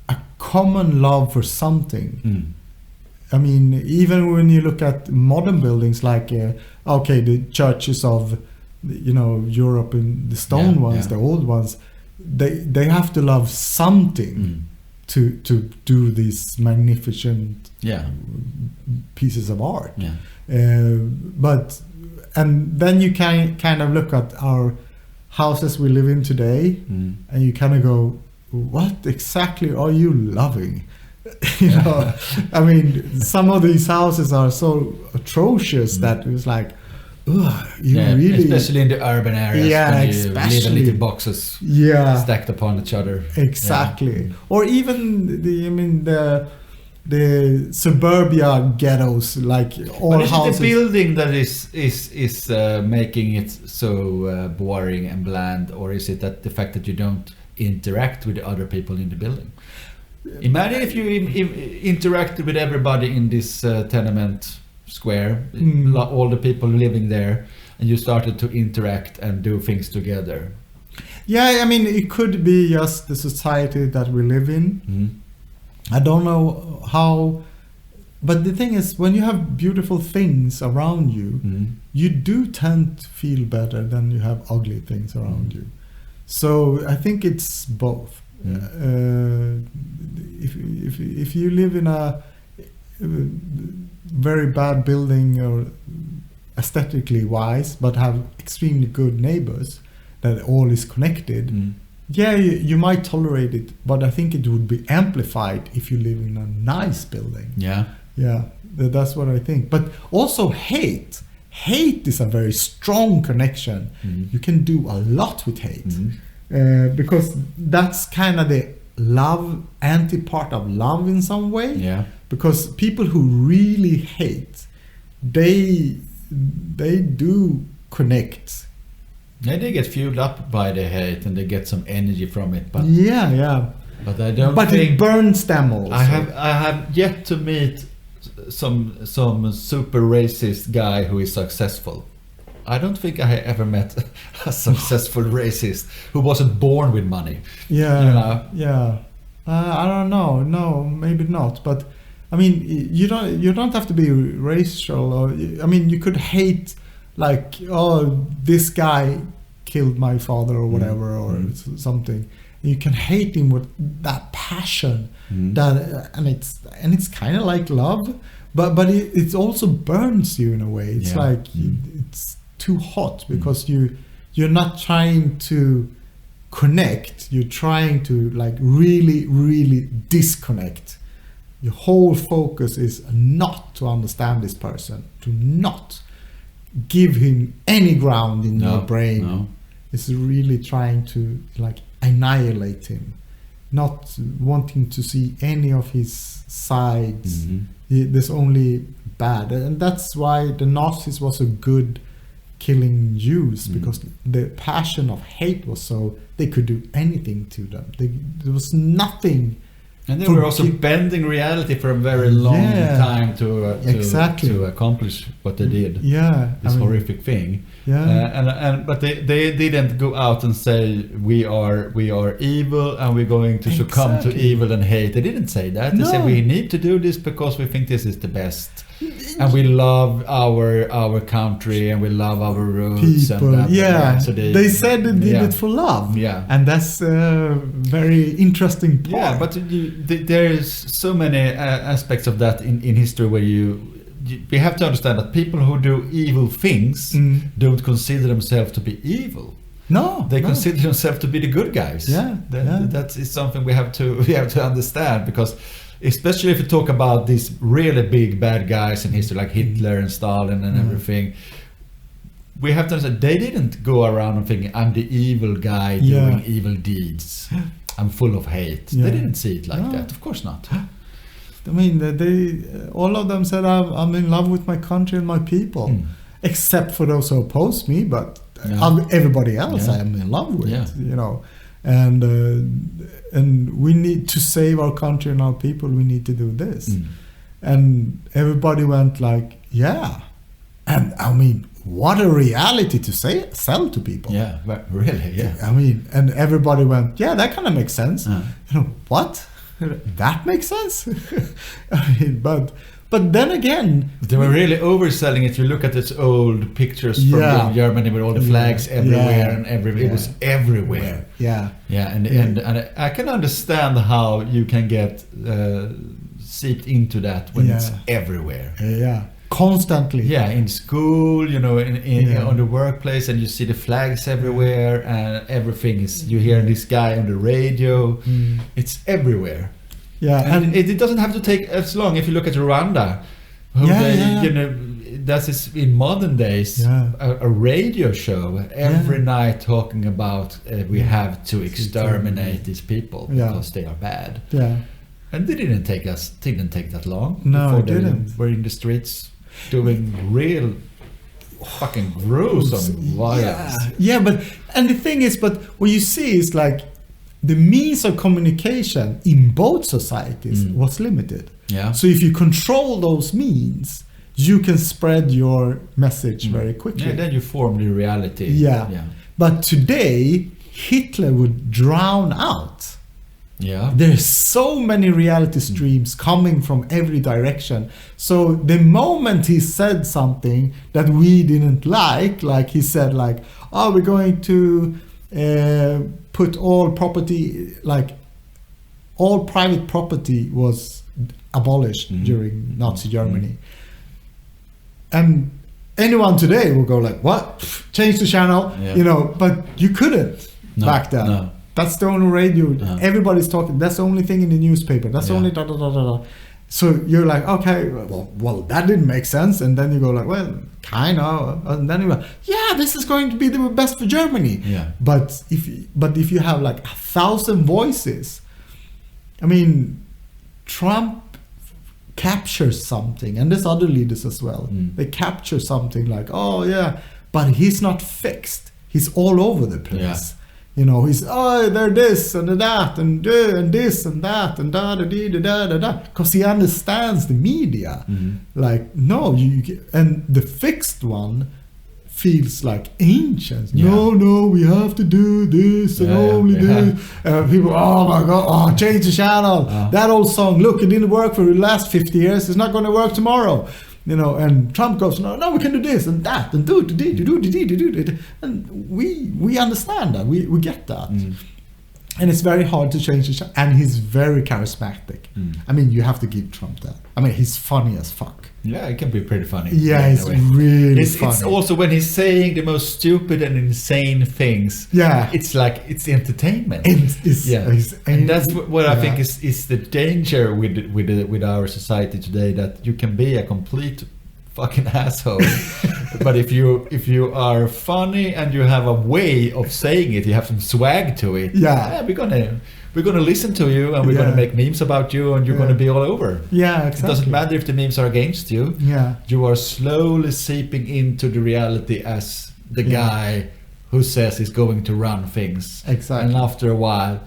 a common love for something. I mean, even when you look at modern buildings like, the churches of, Europe, and the stone ones, the old ones, they have to love something to do these magnificent pieces of art. And then you can kind of look at our houses we live in today, and you kind of go, what exactly are you loving? I mean, some of these houses are so atrocious that it's like, really, especially in the urban areas, when you live in little boxes stacked upon each other. Exactly. Or even the suburbia ghettos, like all houses. Is it the building that is making it so boring and bland, or is it that the fact that you don't interact with the other people in the building? Imagine if you interacted with everybody in this tenement square, all the people living there, and you started to interact and do things together. Yeah, I mean, it could be just the society that we live in. I don't know how, but the thing is, when you have beautiful things around you, you do tend to feel better than you have ugly things around you. So I think it's both. If you live in a very bad building or aesthetically wise, but have extremely good neighbors that all is connected, you might tolerate it, but I think it would be amplified if you live in a nice building. That's what I think. But also hate is a very strong connection. You can do a lot with hate. Because that's kind of the anti-part of love in some way. Because people who really hate, they do connect. They get fueled up by the hate and they get some energy from it. But But I don't. But think it burns them also. I have yet to meet some super racist guy who is successful. I don't think I ever met a successful racist who wasn't born with money. I don't know. No, maybe not. But I mean, you don't have to be racial. Or I mean, you could hate like, oh, this guy killed my father or whatever or something. You can hate him with that passion, that and it's kind of like love, but it also burns you in a way. It's like it's too hot because you're not trying to connect. You're trying to like really disconnect. Your whole focus is not to understand this person, to not give him any ground in your brain. It's really trying to like annihilate him, not wanting to see any of his sides. There's only bad, and that's why the Nazis was so good killing Jews, because the passion of hate was so they could do anything to them. There was nothing. And they were also bending reality for a very long time to accomplish what they did. This horrific thing. But they didn't go out and say we are evil and we're going to succumb to evil and hate. They didn't say that. They said we need to do this because we think this is the best. And we love our country and we love our roots. People, and so they said they did it for love. And that's a very interesting part. Yeah, but there is so many aspects of that in history where we have to understand that people who do evil things don't consider themselves to be evil. They consider themselves to be the good guys. That is something we have to understand, because especially if you talk about these really big bad guys in history like Hitler and Stalin and everything, we have to understand they didn't go around and thinking I'm the evil guy doing evil deeds, I'm full of hate. They didn't see it like that. Of course not. I mean, they all of them said I'm in love with my country and my people, except for those who oppose me, but everybody else I am in love with, and we need to save our country and our people. We need to do this, and everybody went like, yeah, and I mean, what a reality to sell to people. Yeah, but really, yeah. I mean, and everybody went, yeah, that kind of makes sense. You know, what? That makes sense? I mean, but then again, they were really overselling it. You look at its old pictures from Germany with all the flags everywhere and it was everywhere. Yeah. Yeah, and I can understand how you can get seeped into that when it's everywhere. Yeah. Constantly. Yeah, in school, you know, in on the workplace, and you see the flags everywhere, and everything is. You hear this guy on the radio. It's everywhere. Yeah, and it doesn't have to take as long. If you look at Rwanda, you know, that is in modern days a radio show every night talking about we have to exterminate these people because they are bad. Yeah, and it didn't take that long. No, before it didn't. They were in the streets doing real fucking gruesome violence. Yeah, but and the thing is, but what you see is like the means of communication in both societies was limited. Yeah. So if you control those means, you can spread your message very quickly. Yeah, then you form the reality. Yeah. But today, Hitler would drown out. Yeah. There's so many reality streams coming from every direction. So the moment he said something that we didn't like he said like, oh, we're going to put all property, like all private property was abolished during Nazi Germany. And anyone today will go like, what? Change the channel, you know, but you couldn't back then. No. That's the only radio. Everybody's talking. That's the only thing in the newspaper. That's the only da da da da da. So you're like, okay, well, that didn't make sense. And then you go like, well, kind of. And then you go, yeah, this is going to be the best for Germany. Yeah. But if you have like 1,000 voices, I mean, Trump captures something, and there's other leaders as well. They capture something like, oh yeah, but he's not fixed. He's all over the place. Yeah. You know, he's they're this and that and this and that and da da da da da, because he understands the media. Like no, and the fixed one feels like ancient. No, we have to do this and only this. People, oh my god, change the channel. That old song, look, it didn't work for the last 50 years. It's not going to work tomorrow. You know, and Trump goes, no, we can do this and that and do, and we understand that, we get that, and it's very hard to change it. And he's very charismatic. I mean, you have to give Trump that. I mean, he's funny as fuck. Yeah, it can be pretty funny. Yeah, it's really funny. It's also when he's saying the most stupid and insane things. Yeah, it's like it's entertainment. And that's what I think is the danger with our society today, that you can be a complete fucking asshole, but if you are funny and you have a way of saying it, you have some swag to it. We're gonna listen to you, and we're gonna make memes about you, and you're gonna be all over. Yeah, exactly. It doesn't matter if the memes are against you. Yeah, you are slowly seeping into the reality as the guy who says he's going to run things. Exactly. And after a while,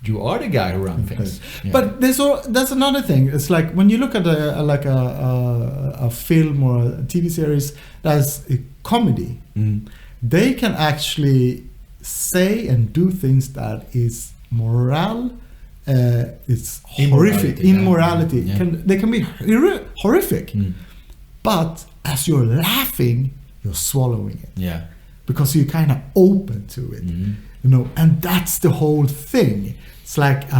you are the guy who runs things. Yeah. But that's another thing. It's like when you look at a film or a TV series that's a comedy, they can actually say and do things that is moral. It's horrific. Immorality. They can be horrific. But as you're laughing, you're swallowing it. Yeah. Because you're kind of open to it. You know, and that's the whole thing. It's like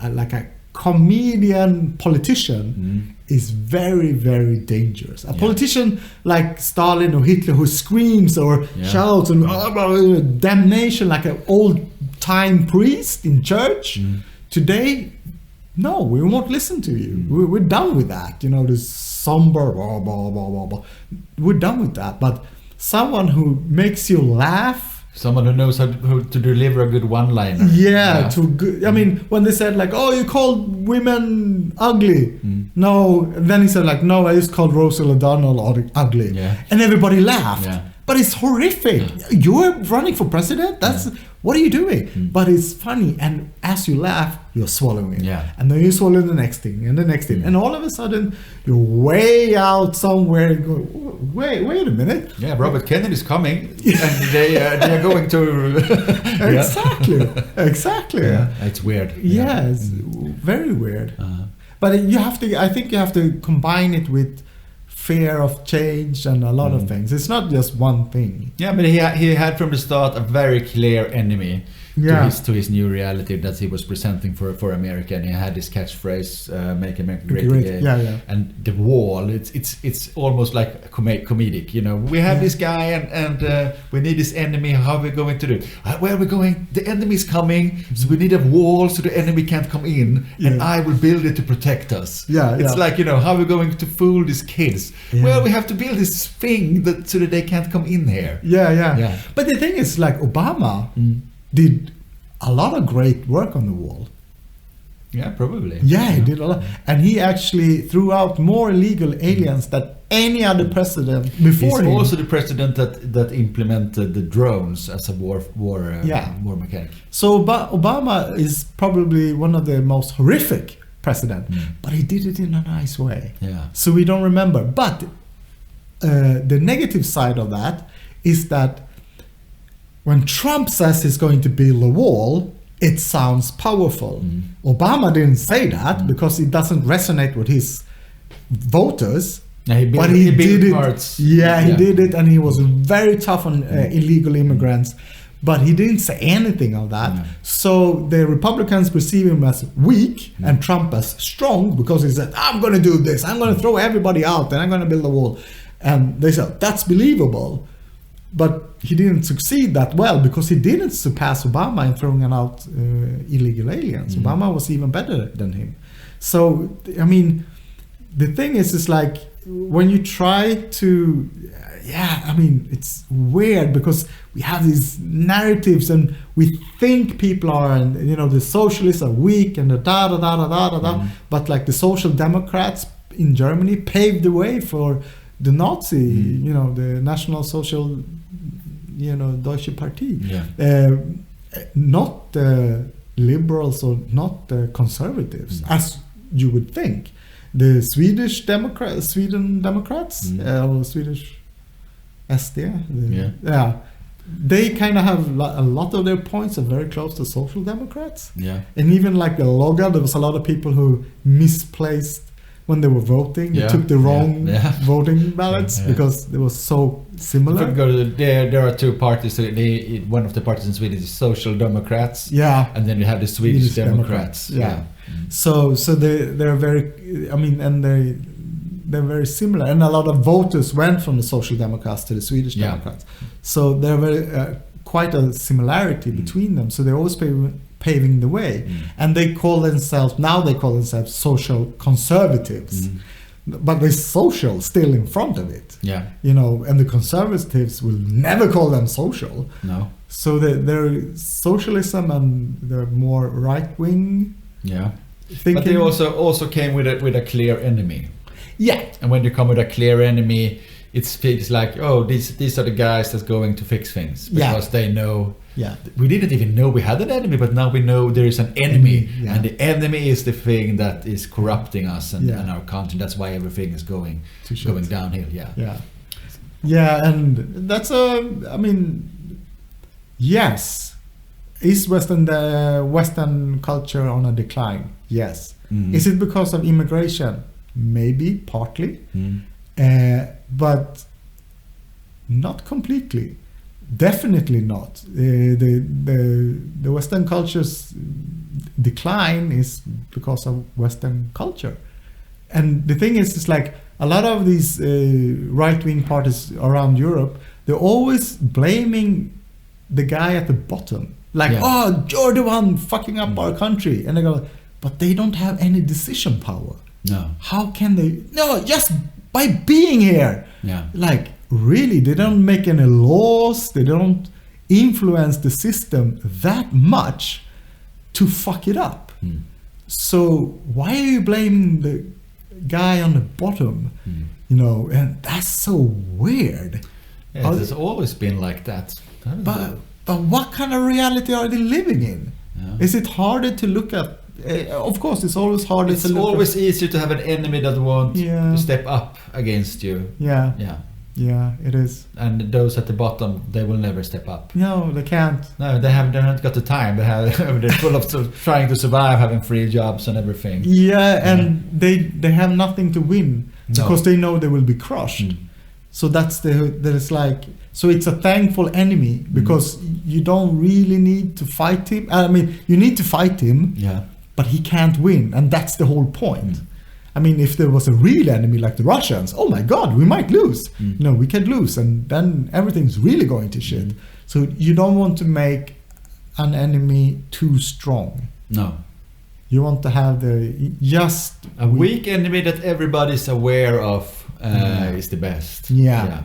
like a comedian politician is very, very dangerous. A politician like Stalin or Hitler who screams or shouts and damnation like an old-time priest in church. Today, no, we won't listen to you. We're done with that. You know, this somber blah, blah, blah, blah, blah. We're done with that. But someone who makes you laugh, someone who knows how to deliver a good one-liner. I mean, when they said like, oh, you called women ugly. No, then he said like, no, I just called Rosie O'Donnell ugly. And everybody laughed. But it's horrific. You're running for president? What are you doing? But it's funny, and as you laugh, you're swallowing it. Yeah. And then you swallow the next thing and the next thing. And all of a sudden, you're way out somewhere. You go, wait a minute. Yeah, Robert Kennedy's coming, and they are going to. Exactly. Yeah, it's weird. Yeah, it's very weird. But I think you have to combine it with fear of change and a lot of things. It's not just one thing. Yeah, but he had from the start a very clear enemy to his new reality that he was presenting for America, and he had this catchphrase, "Make America Great Again." Yeah. And the wall, it's almost like comedic. You know, we have this guy and we need this enemy. How are we going to do it? Where are we going? The enemy is coming, so we need a wall so the enemy can't come in, and I will build it to protect us. It's like, you know, how are we going to fool these kids? Well, we have to build this thing so that they can't come in here. Yeah. But the thing is, like, Obama did a lot of great work on the wall. Yeah, probably. Yeah, he did a lot. And he actually threw out more illegal aliens than any other president before him. He's also the president that implemented the drones as a war mechanic. So Obama is probably one of the most horrific presidents, but he did it in a nice way. Yeah. So we don't remember. But the negative side of that is that when Trump says he's going to build a wall, it sounds powerful. Obama didn't say that because it doesn't resonate with his voters. Yeah, he did it. Parts. Yeah, he did it, and he was very tough on illegal immigrants. But he didn't say anything of that. So the Republicans perceive him as weak and Trump as strong because he said, "I'm going to do this. I'm going to throw everybody out, and I'm going to build a wall." And they said, "That's believable." But he didn't succeed that well because he didn't surpass Obama in throwing out illegal aliens. Obama was even better than him. So, I mean, the thing is like when you try to, it's weird because we have these narratives and we think people are, and you know, the socialists are weak and the da. But like the Social Democrats in Germany paved the way for the Nazi, you know, the National Social, you know, Deutsche Party. Not the liberals or not the conservatives, as you would think. The Sweden Democrats, or Swedish SD, they kind of have a lot of their points are very close to Social Democrats. And even like the logo, there was a lot of people who misplaced when they were voting. They took the wrong voting ballots because they were so similar. There are two parties. One of the parties in Sweden is Social Democrats. And then you have the Swedish Democrats. So they're very, and they're very similar. And a lot of voters went from the Social Democrats to the Swedish Democrats. So they're very quite a similarity between them. So they're always paving the way, and they call themselves social conservatives, but there's social still in front of it. You know, and the conservatives will never call them social. No. So they're socialism and they're more right wing. Thinking. But they also came with a clear enemy. And when you come with a clear enemy, it's like, oh, these are the guys that's going to fix things because they know. We didn't even know we had an enemy, but now we know there is an enemy, and the enemy is the thing that is corrupting us and our country. That's why everything is going downhill. And that's yes, is Western culture on a decline? Yes. Is it because of immigration? Maybe partly, but not completely. Definitely not. The Western culture's decline is because of Western culture. And the thing is, it's like a lot of these right-wing parties around Europe, they're always blaming the guy at the bottom. Like, oh, you're the one fucking up our country. And they go, but they don't have any decision power. No. How can they? No, just by being here. Like, really, they don't make any laws, they don't influence the system that much to fuck it up. So why are you blaming the guy on the bottom? You know, and that's so weird. Yeah, it's always been like that. I don't know. But what kind of reality are they living in? Yeah. Is it harder to look at? Of course, it's always harder It's to look always easier to have an enemy that won't Yeah. step up against you. Yeah, Yeah. yeah, it is. And those at the bottom, they will never step up. No, they can't. No, they haven't got the time. They're full of trying to survive, having free jobs and everything. Yeah, and they have nothing to win No. because they know they will be crushed. Mm. So it's like, so it's a thankful enemy because you don't really need to fight him. I mean, you need to fight him, Yeah. but he can't win, and that's the whole point. Mm. I mean, if there was a real enemy like the Russians, oh my God, we might lose. Mm. No, we can lose, and then everything's really going to shit. Mm. So you don't want to make an enemy too strong. No. You want to have just A weak enemy that everybody's aware of is the best. Yeah.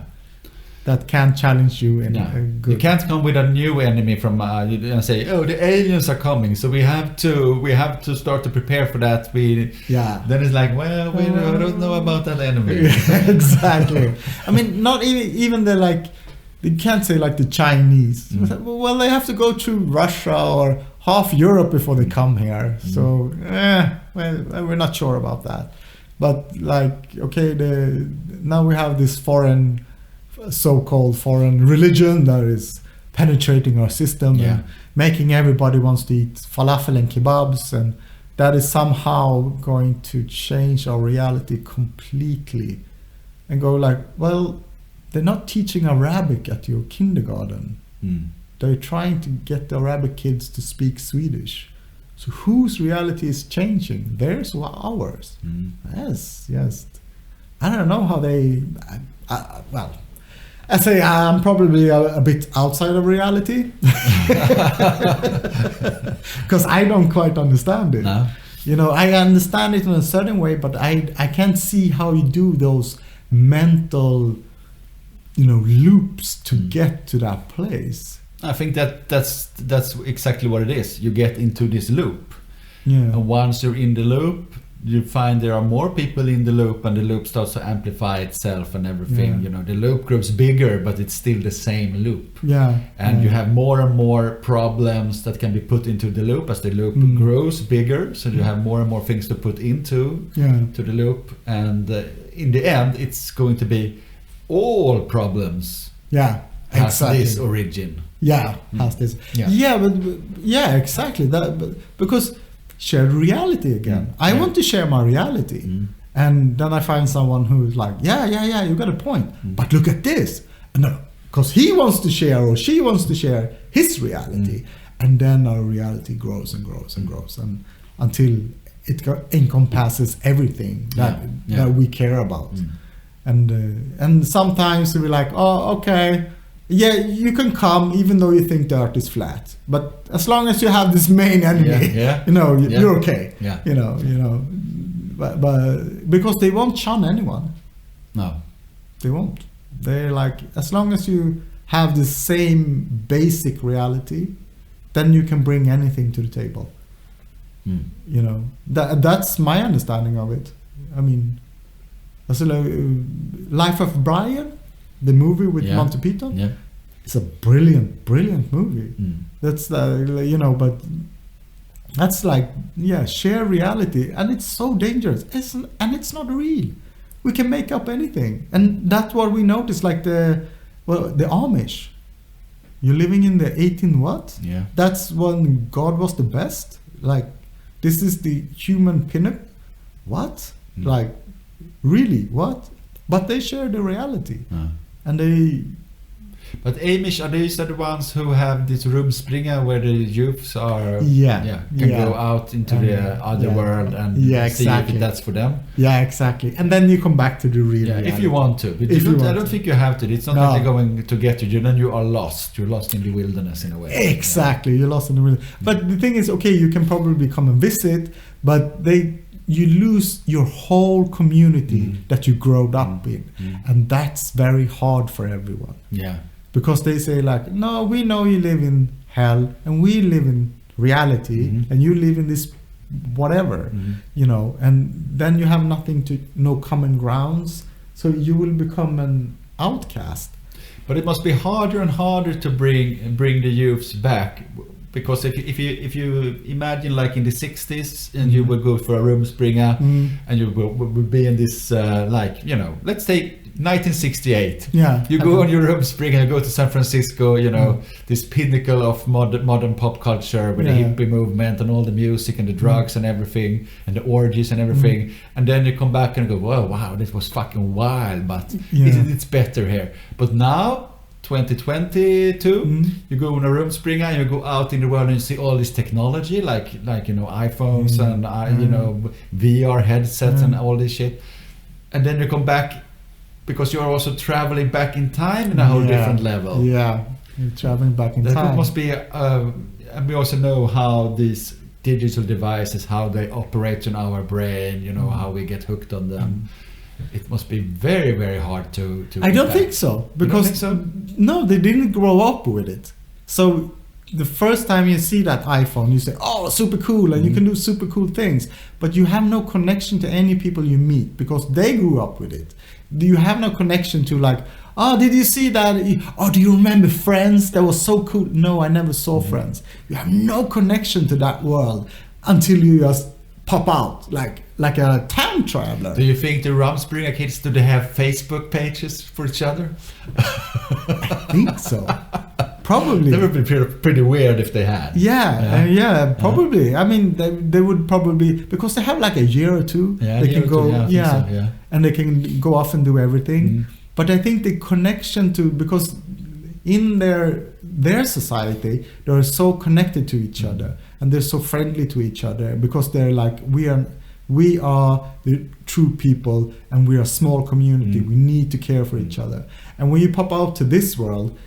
that can challenge you in Yeah. a good. You can't come with a new enemy from and say, "Oh, the aliens are coming, so we have to start to prepare for that." Yeah. Then it's like, well, we don't know about that enemy. Exactly. I mean, not even the like. You can't say like the Chinese. Well, they have to go through Russia or half Europe before they come here. So, well, we're not sure about that. But like, okay, now we have this foreign, so-called foreign religion that is penetrating our system and making everybody wants to eat falafel and kebabs, and that is somehow going to change our reality completely. And go like, well, they're not teaching Arabic at your kindergarten. They're trying to get the Arabic kids to speak Swedish. So whose reality is changing? Theirs or ours? Yes. I don't know how they... well, I say I'm probably a bit outside of reality. Because I don't quite understand it. No. You know, I understand it in a certain way, but I can't see how you do those mental... loops to get to that place. I think that's exactly what it is. You get into this loop, Yeah. and once you're in the loop, you find there are more people in the loop, and the loop starts to amplify itself and everything. Yeah. You know, the loop grows bigger, but it's still the same loop. Yeah. And you have more and more problems that can be put into the loop as the loop grows bigger. So you have more and more things to put into to the loop, and in the end, it's going to be all problems. Yeah. Has Exactly. this origin. Yeah. Has this. Yeah. Yeah. Exactly. That because shared reality again. I want to share my reality, and then I find someone who's like, yeah. You got a point, but look at this. No, because he wants to share or she wants to share his reality, and then our reality grows and grows and grows, and until it encompasses everything that we care about. And sometimes we're like, oh, okay, yeah, you can come even though you think the earth is flat, but as long as you have this main enemy, you're okay. Yeah. But because they won't shun anyone. No. They won't. They're like, as long as you have the same basic reality, then you can bring anything to the table. That's my understanding of it. I mean, Life of Brian, the movie with Monty Python. Yeah. It's a brilliant movie. That's but that's like share reality, and it's so dangerous. And it's not real. We can make up anything, and that's what we notice. Like the Amish. You're living in the 18 what? Yeah. That's when God was the best. Like this is the human pinnacle. What? Like really what? But they share the reality, and they. But Amish, are these the ones who have this rumspringa where the youths are can go out into the other world and see if that's for them? Yeah, exactly. And then you come back to the real reality. If you want to. But I don't think you have to. It's not that they're going to get you. Then you are lost. You're lost in the wilderness in a way. Exactly. You're lost in the wilderness. But the thing is, okay, you can probably come and visit, but you lose your whole community that you grew up in. And that's very hard for everyone. Yeah. Because they say like, no, we know you live in hell and we live in reality and you live in this whatever, and then you have no common grounds. So you will become an outcast. But it must be harder and harder to bring the youths back, because if you imagine like in the 60s and you would go for a Rumspringa and you would be in this like, you know, let's say 1968. Yeah. You go on your Rumspringa, you go to San Francisco, you know, this pinnacle of modern pop culture with the hippie movement and all the music and the drugs and everything and the orgies and everything. And then you come back and go, whoa, wow, this was fucking wild, but it's better here. But now, 2022, you go on a Rumspringa and you go out in the world and you see all this technology, like you know, iPhones and you know, VR headsets and all this shit. And then you come back, because you're also traveling back in time in a whole different level. Yeah, you're traveling back in time. That must be, and we also know how these digital devices, how they operate on our brain, you know, how we get hooked on them. It must be very, very hard to I don't think so, because no, they didn't grow up with it. So the first time you see that iPhone, you say, oh, super cool, and you can do super cool things, but you have no connection to any people you meet because they grew up with it. You have no connection to like, oh, did you see that? Oh, do you remember Friends? That was so cool. No, I never saw Friends. You have no connection to that world until you just pop out like a time traveler. Do you think the Rumspringa kids, do they have Facebook pages for each other? I think so. Probably. That would be pretty weird if they had. Yeah, probably. I mean, they would probably, because they have like a year or two. They can go, and they can go off and do everything. But I think the connection to, because in their society, they're so connected to each other and they're so friendly to each other, because they're like, we are the true people and we are a small community. We need to care for each other. And when you pop out to this world,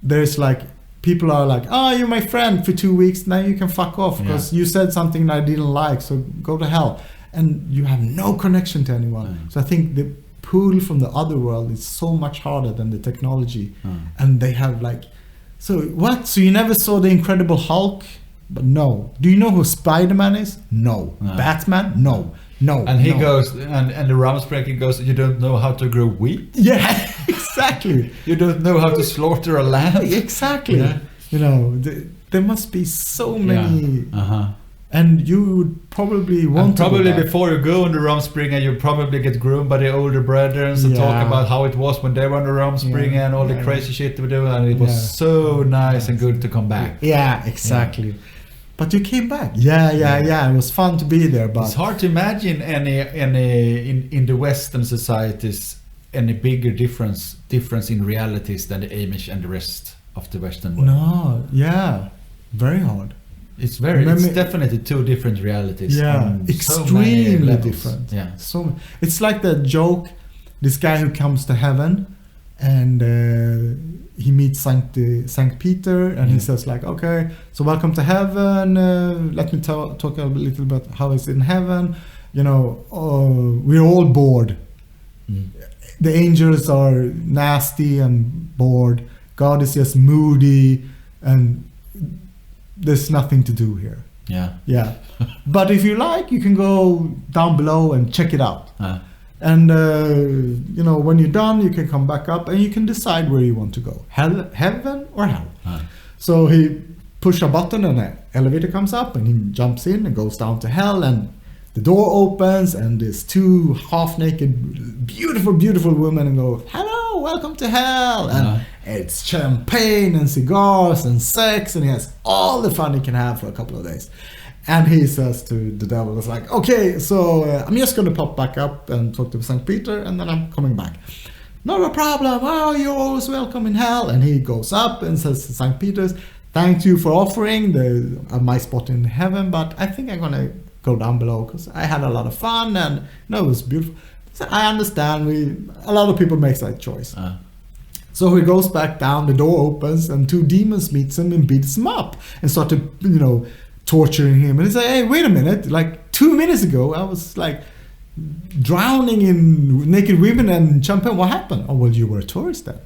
there's like, people are like, oh, you're my friend for 2 weeks, now you can fuck off because you said something I didn't like, so go to hell. And you have no connection to anyone. So I think the pull from the other world is so much harder than the technology. And they have like, so what? So you never saw the Incredible Hulk? But no. Do you know who Spider-Man is? No. Batman? No. And he goes, and the Rumspringa goes, you don't know how to grow wheat? Yeah, exactly. You don't know how to slaughter a lamb? Exactly. You know, there must be so many. And you would probably want to before you go on the Rumspringa, you probably get groomed by the older brethren and talk about how it was when they were on the Rumspringa and all the crazy shit they were doing, and it was so nice and good to come back. Yeah, exactly. But you came back. It was fun to be there. But it's hard to imagine any in the Western societies any bigger difference in realities than the Amish and the rest of the Western world. No, very hard. It's definitely two different realities. Yeah, extremely different. Yeah. So it's like that joke, this guy who comes to heaven and he meets Saint Peter and he says like, okay, so welcome to heaven. Let me talk a little bit how it's in heaven. You know, we're all bored. The angels are nasty and bored. God is just moody and there's nothing to do here. Yeah. But if you like, you can go down below and check it out. And you know, when you're done, you can come back up and you can decide where you want to go, heaven or hell. So he pushed a button and an elevator comes up and he jumps in and goes down to hell, and the door opens and there's two half-naked, beautiful women and go, hello, welcome to hell. And it's champagne and cigars and sex, and he has all the fun he can have for a couple of days. And he says to the devil, it's like, okay, so I'm just going to pop back up and talk to St. Peter and then I'm coming back. Not a problem. Oh, you're always welcome in hell. And he goes up and says to St. Peter's, thank you for offering my spot in heaven, but I think I'm going to go down below because I had a lot of fun and it was beautiful. So I understand a lot of people make that choice. So he goes back down, the door opens and two demons meets him and beats him up and start to, torturing him. And he's like, hey, wait a minute, like 2 minutes ago I was like drowning in naked women and champagne. What happened? Oh, well, you were a tourist then.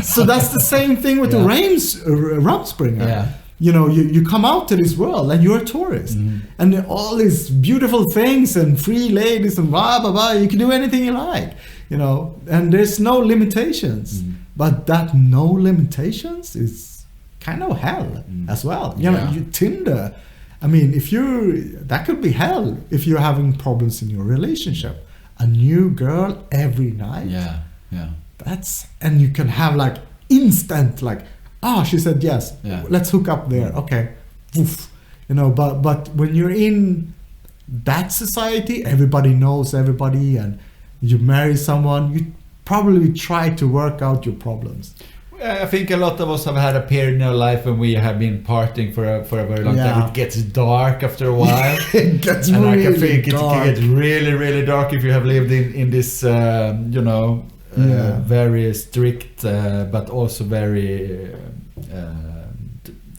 So that's the same thing with the Rumspringa. You come out to this world and you're a tourist, and all these beautiful things and free ladies and blah blah blah, you can do anything you like, you know, and there's no limitations. But that no limitations is kind of hell as well. You know, Tinder. I mean, that could be hell if you're having problems in your relationship. A new girl every night. Yeah. And you can have like instant, like, she said yes. Yeah. Let's hook up there. Okay. Woof. You know, but when you're in that society, everybody knows everybody, and you marry someone, you probably try to work out your problems. I think a lot of us have had a period in our life when we have been partying for a very long time. It gets dark after a while. It gets and really I can think dark. it can get really, really dark if you have lived in this, very strict, but also very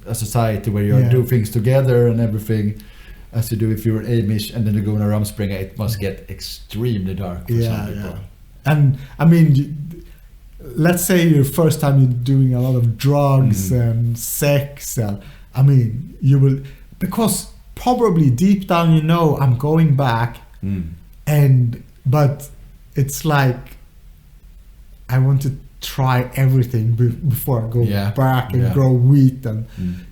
a society where you do things together and everything, as you do if you're Amish, and then you go on a Rumspringa. It must get extremely dark for some people. Yeah. And I mean, let's say your first time you're doing a lot of drugs and sex, and I mean, you will, because probably deep down you know I'm going back, but it's like I want to try everything before I go back and grow wheat and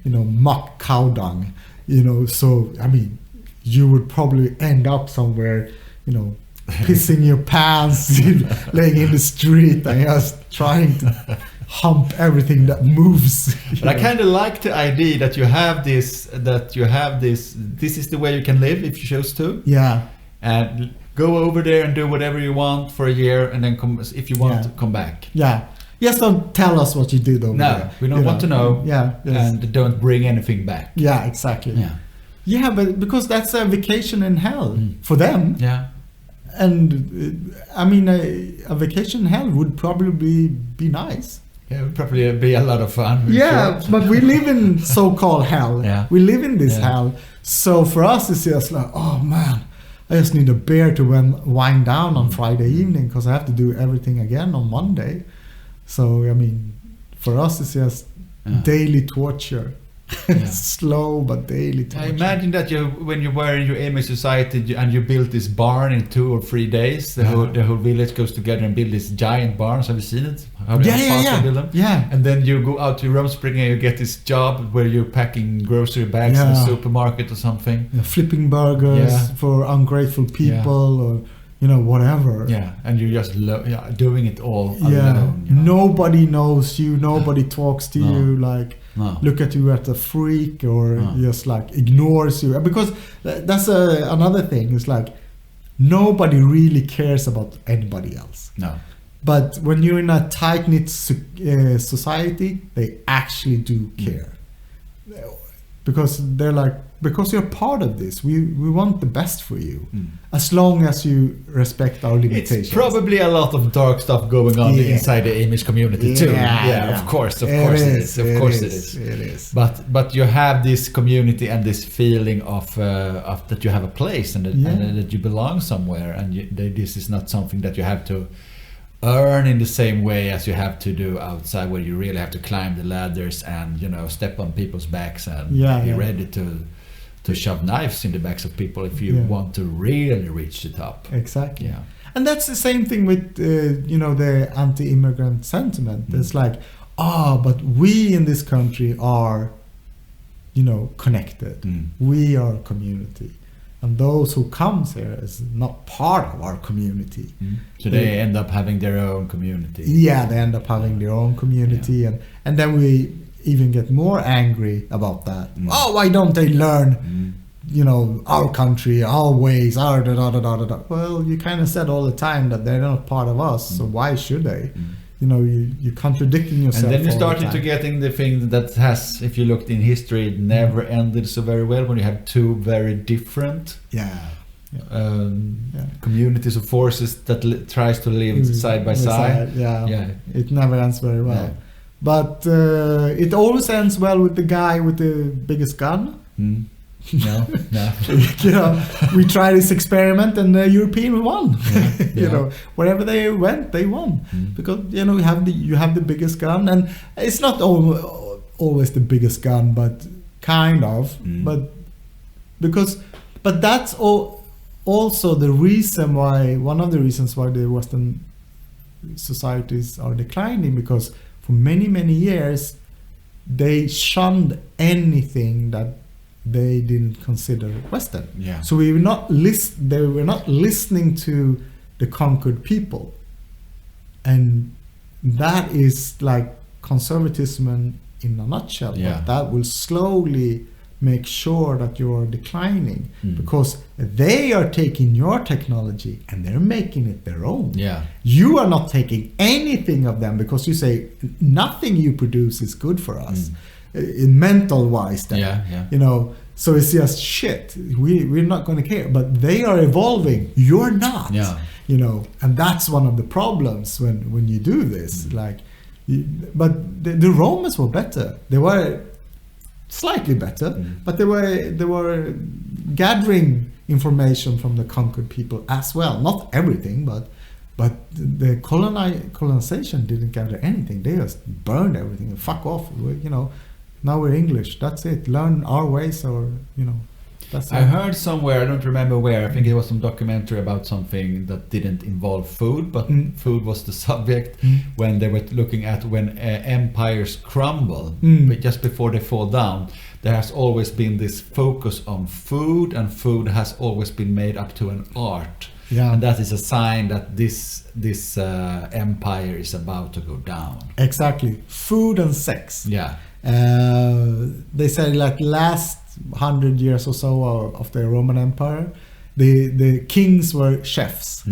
muck cow dung, so I mean, you would probably end up somewhere, pissing your pants, laying in the street and just trying to hump everything that moves. But I kind of like the idea that you have this, this is the way you can live if you choose to. Yeah. And go over there and do whatever you want for a year, and then come, if you want, to come back. Yeah. Just don't tell us what you did over there. No, we don't want to know. Yeah. Yes. And don't bring anything back. Yeah, exactly. Yeah. Yeah, but because that's a vacation in hell for them. Yeah. And I mean, a vacation in hell would probably be nice. Yeah, it would probably be a lot of fun. Yeah, sure. but we live in so-called hell. Yeah. We live in this hell. So for us, it's just like, oh man, I just need a beer to wind down on Friday evening because I have to do everything again on Monday. So, I mean, for us, it's just daily torture. Slow but daily torture. I imagine that when you were in your Amish society and you built this barn in 2 or 3 days, the whole village goes together and build these giant barns. Have you seen it? How they build them? Yeah. And then you go out to Rumspringa and you get this job where you're packing grocery bags in a supermarket or something. Yeah, flipping burgers for ungrateful people or whatever. Yeah, and you're just doing it all alone. Nobody knows you. Nobody talks to you. Like, look at you as a freak or just like ignores you. Because that's another thing. It's like nobody really cares about anybody else. No. But when you're in a tight-knit society, they actually do care. Because they're like, because you're part of this, we want the best for you, as long as you respect our limitations. It's probably a lot of dark stuff going on inside the Amish community too. Yeah, of course it is. Of course it is. It is. But you have this community and this feeling of that you have a place and that you belong somewhere, and this is not something that you have to earn in the same way as you have to do outside, where you really have to climb the ladders and step on people's backs and be ready to shove knives in the backs of people if you want to really reach the top. Exactly. Yeah. And that's the same thing with the anti-immigrant sentiment. It's like, but we in this country are connected. We are a community. And those who comes here is not part of our community. So they end up having their own community. Yeah, they end up having their own community, and then we even get more angry about that. Why don't they learn, our country, our ways, our da-da-da-da-da-da. Well, you kind of said all the time that they're not part of us, so why should they? You're contradicting yourself. And then you started to getting the thing that has, if you looked in history, it never ended so very well when you have two very different communities of forces that tries to live side by side. It never ends very well. But it always ends well with the guy with the biggest gun. No. We tried this experiment and the European won. Wherever they went, they won because you have the biggest gun, and it's not always the biggest gun, but kind of. But that's also the reason why, one of the reasons why the Western societies are declining because for many, many years they shunned anything that they didn't consider Western. Yeah. So they were not listening to the conquered people. And that is like conservatism in a nutshell. Yeah. But that will slowly make sure that you are declining because they are taking your technology and they're making it their own. Yeah. You are not taking anything of them because you say nothing you produce is good for us, in mental wise. Then, Yeah. you know. So it's just shit. We're not going to care. But they are evolving. You're not. Yeah. You know, and that's one of the problems when you do this. But the Romans were better. They were slightly better, but they were gathering information from the conquered people as well. Not everything, but the colonization didn't gather anything. They just burned everything and fuck off. You know, now we're English. That's it. Learn our ways, or you know. That's I it. heard somewhere, I don't remember where, I think it was some documentary about something that didn't involve food, but food was the subject when they were looking at when empires crumble, but just before they fall down. There has always been this focus on food, and food has always been made up to an art. Yeah. And that is a sign that this empire is about to go down. Exactly. Food and sex. Yeah. They say like last 100 years or so of the Roman Empire, the kings were chefs,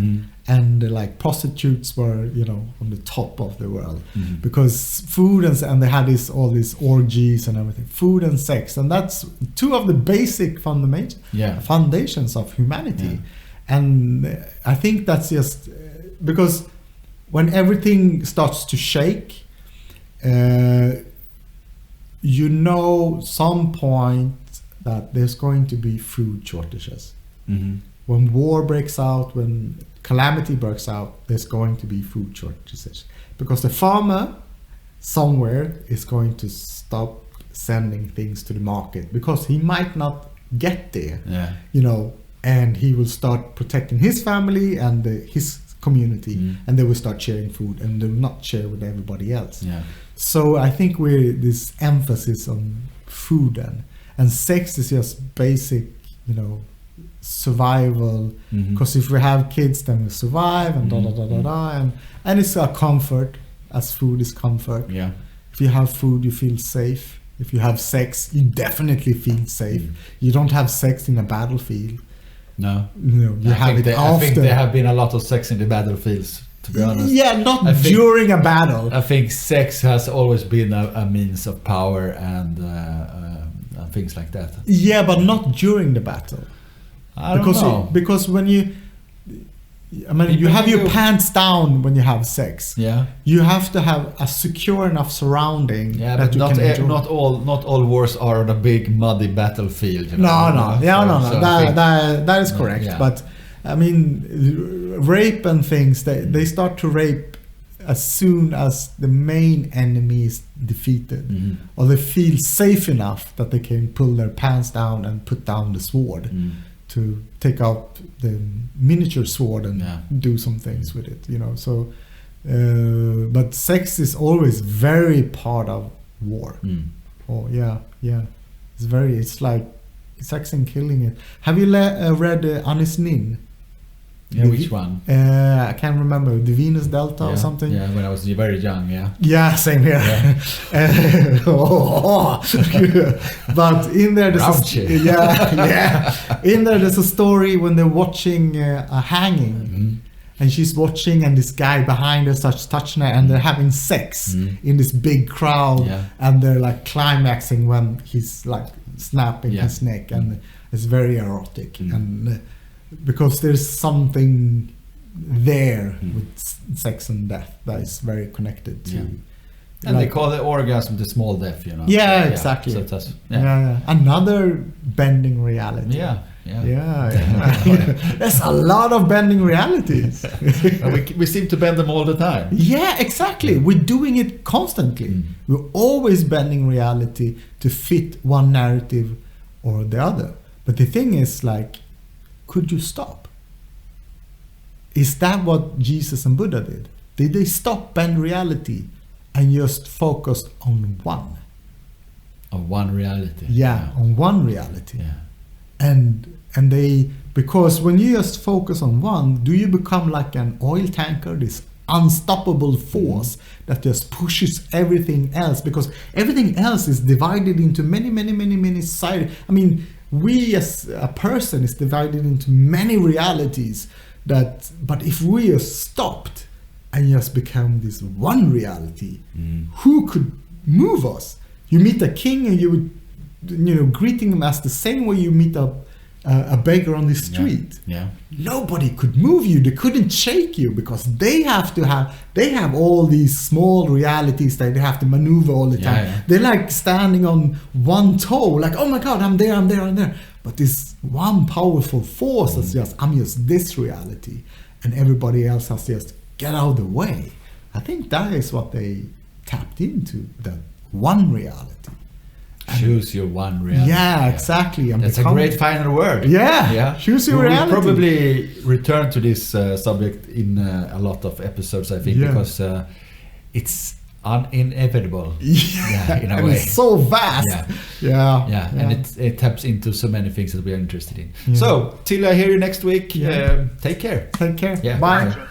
and like prostitutes were, you know, on the top of the world because food and they had all these orgies and everything. Food and sex, and that's two of the basic foundations of humanity. Yeah. And I think that's just because when everything starts to shake, you know, some point that there's going to be food shortages. When war breaks out, when calamity breaks out, there's going to be food shortages because the farmer somewhere is going to stop sending things to the market because he might not get there. Yeah. You know, and he will start protecting his family and his community, and they will start sharing food, and they will not share with everybody else. Yeah. So I think we're this emphasis on food and sex is just basic, you know, survival. Because if we have kids, then we survive and and it's a comfort, as food is comfort. Yeah. If you have food, you feel safe. If you have sex, you definitely feel safe. You don't have sex in a battlefield. No. You know, you have it I think after. there have been a lot of sex in the battlefields, to be honest. Yeah, not I think- during a battle. I think sex has always been a means of power and things like that. Yeah, but not during the battle. I don't know. Because when you have your pants down when you have sex. Yeah. You have to have a secure enough surrounding Yeah, that but you can enjoy. not all wars are on a big muddy battlefield. You know? No. So I think- That is correct. Yeah. But I mean, rape and things, they start to rape as soon as the main enemy is defeated, or they feel safe enough that they can pull their pants down and put down the sword to take out the miniature sword and do some things with it, you know. So, but sex is always very part of war. Oh yeah, it's like sex and killing it. Have you read Anis Nin? Yeah, which one? I can't remember. The Venus Delta or something. Yeah, when I was very young. Yeah. Yeah, same here. Yeah. But in there, there's Raunchy. in there, there's a story when they're watching a hanging, and she's watching, and this guy behind her starts touching her, and they're having sex in this big crowd, and they're like climaxing when he's like snapping his neck, and it's very erotic, and because there's something there with sex and death that is very connected to. And they call the orgasm the small death, you know. Yeah, So, exactly. So that's, Another bending reality. Yeah. There's a lot of bending realities. we seem to bend them all the time. Yeah, exactly. We're doing it constantly. We're always bending reality to fit one narrative or the other. But the thing is, like, could you stop? Is that what Jesus and Buddha did? Did they stop bend reality and just focused on one? Of one reality. Yeah, on one reality. Yeah. And they, because when you just focus on one, do you become like an oil tanker, this unstoppable force that just pushes everything else? Because everything else is divided into many sides. I mean, we as a person is divided into many realities that, but if we just stopped and just become this one reality, who could move us? You meet a king and you would, greeting him as the same way you meet a beggar on the street. Yeah. Nobody could move you. They couldn't shake you because they have all these small realities that they have to maneuver all the time. Yeah. They're like standing on one toe, like, oh my God, I'm there. But this one powerful force that's I'm just this reality, and everybody else has just get out of the way. I think that is what they tapped into, that one reality. Choose your one reality. Yeah, exactly. And That's a great final word. Yeah. Choose your reality. We'll probably return to this subject in a lot of episodes, I think, because it's inevitable. Yeah, in a and way. it's so vast. Yeah. And it taps into so many things that we are interested in. So, till I hear you next week, take care. Take care. Yeah. Bye. Magic.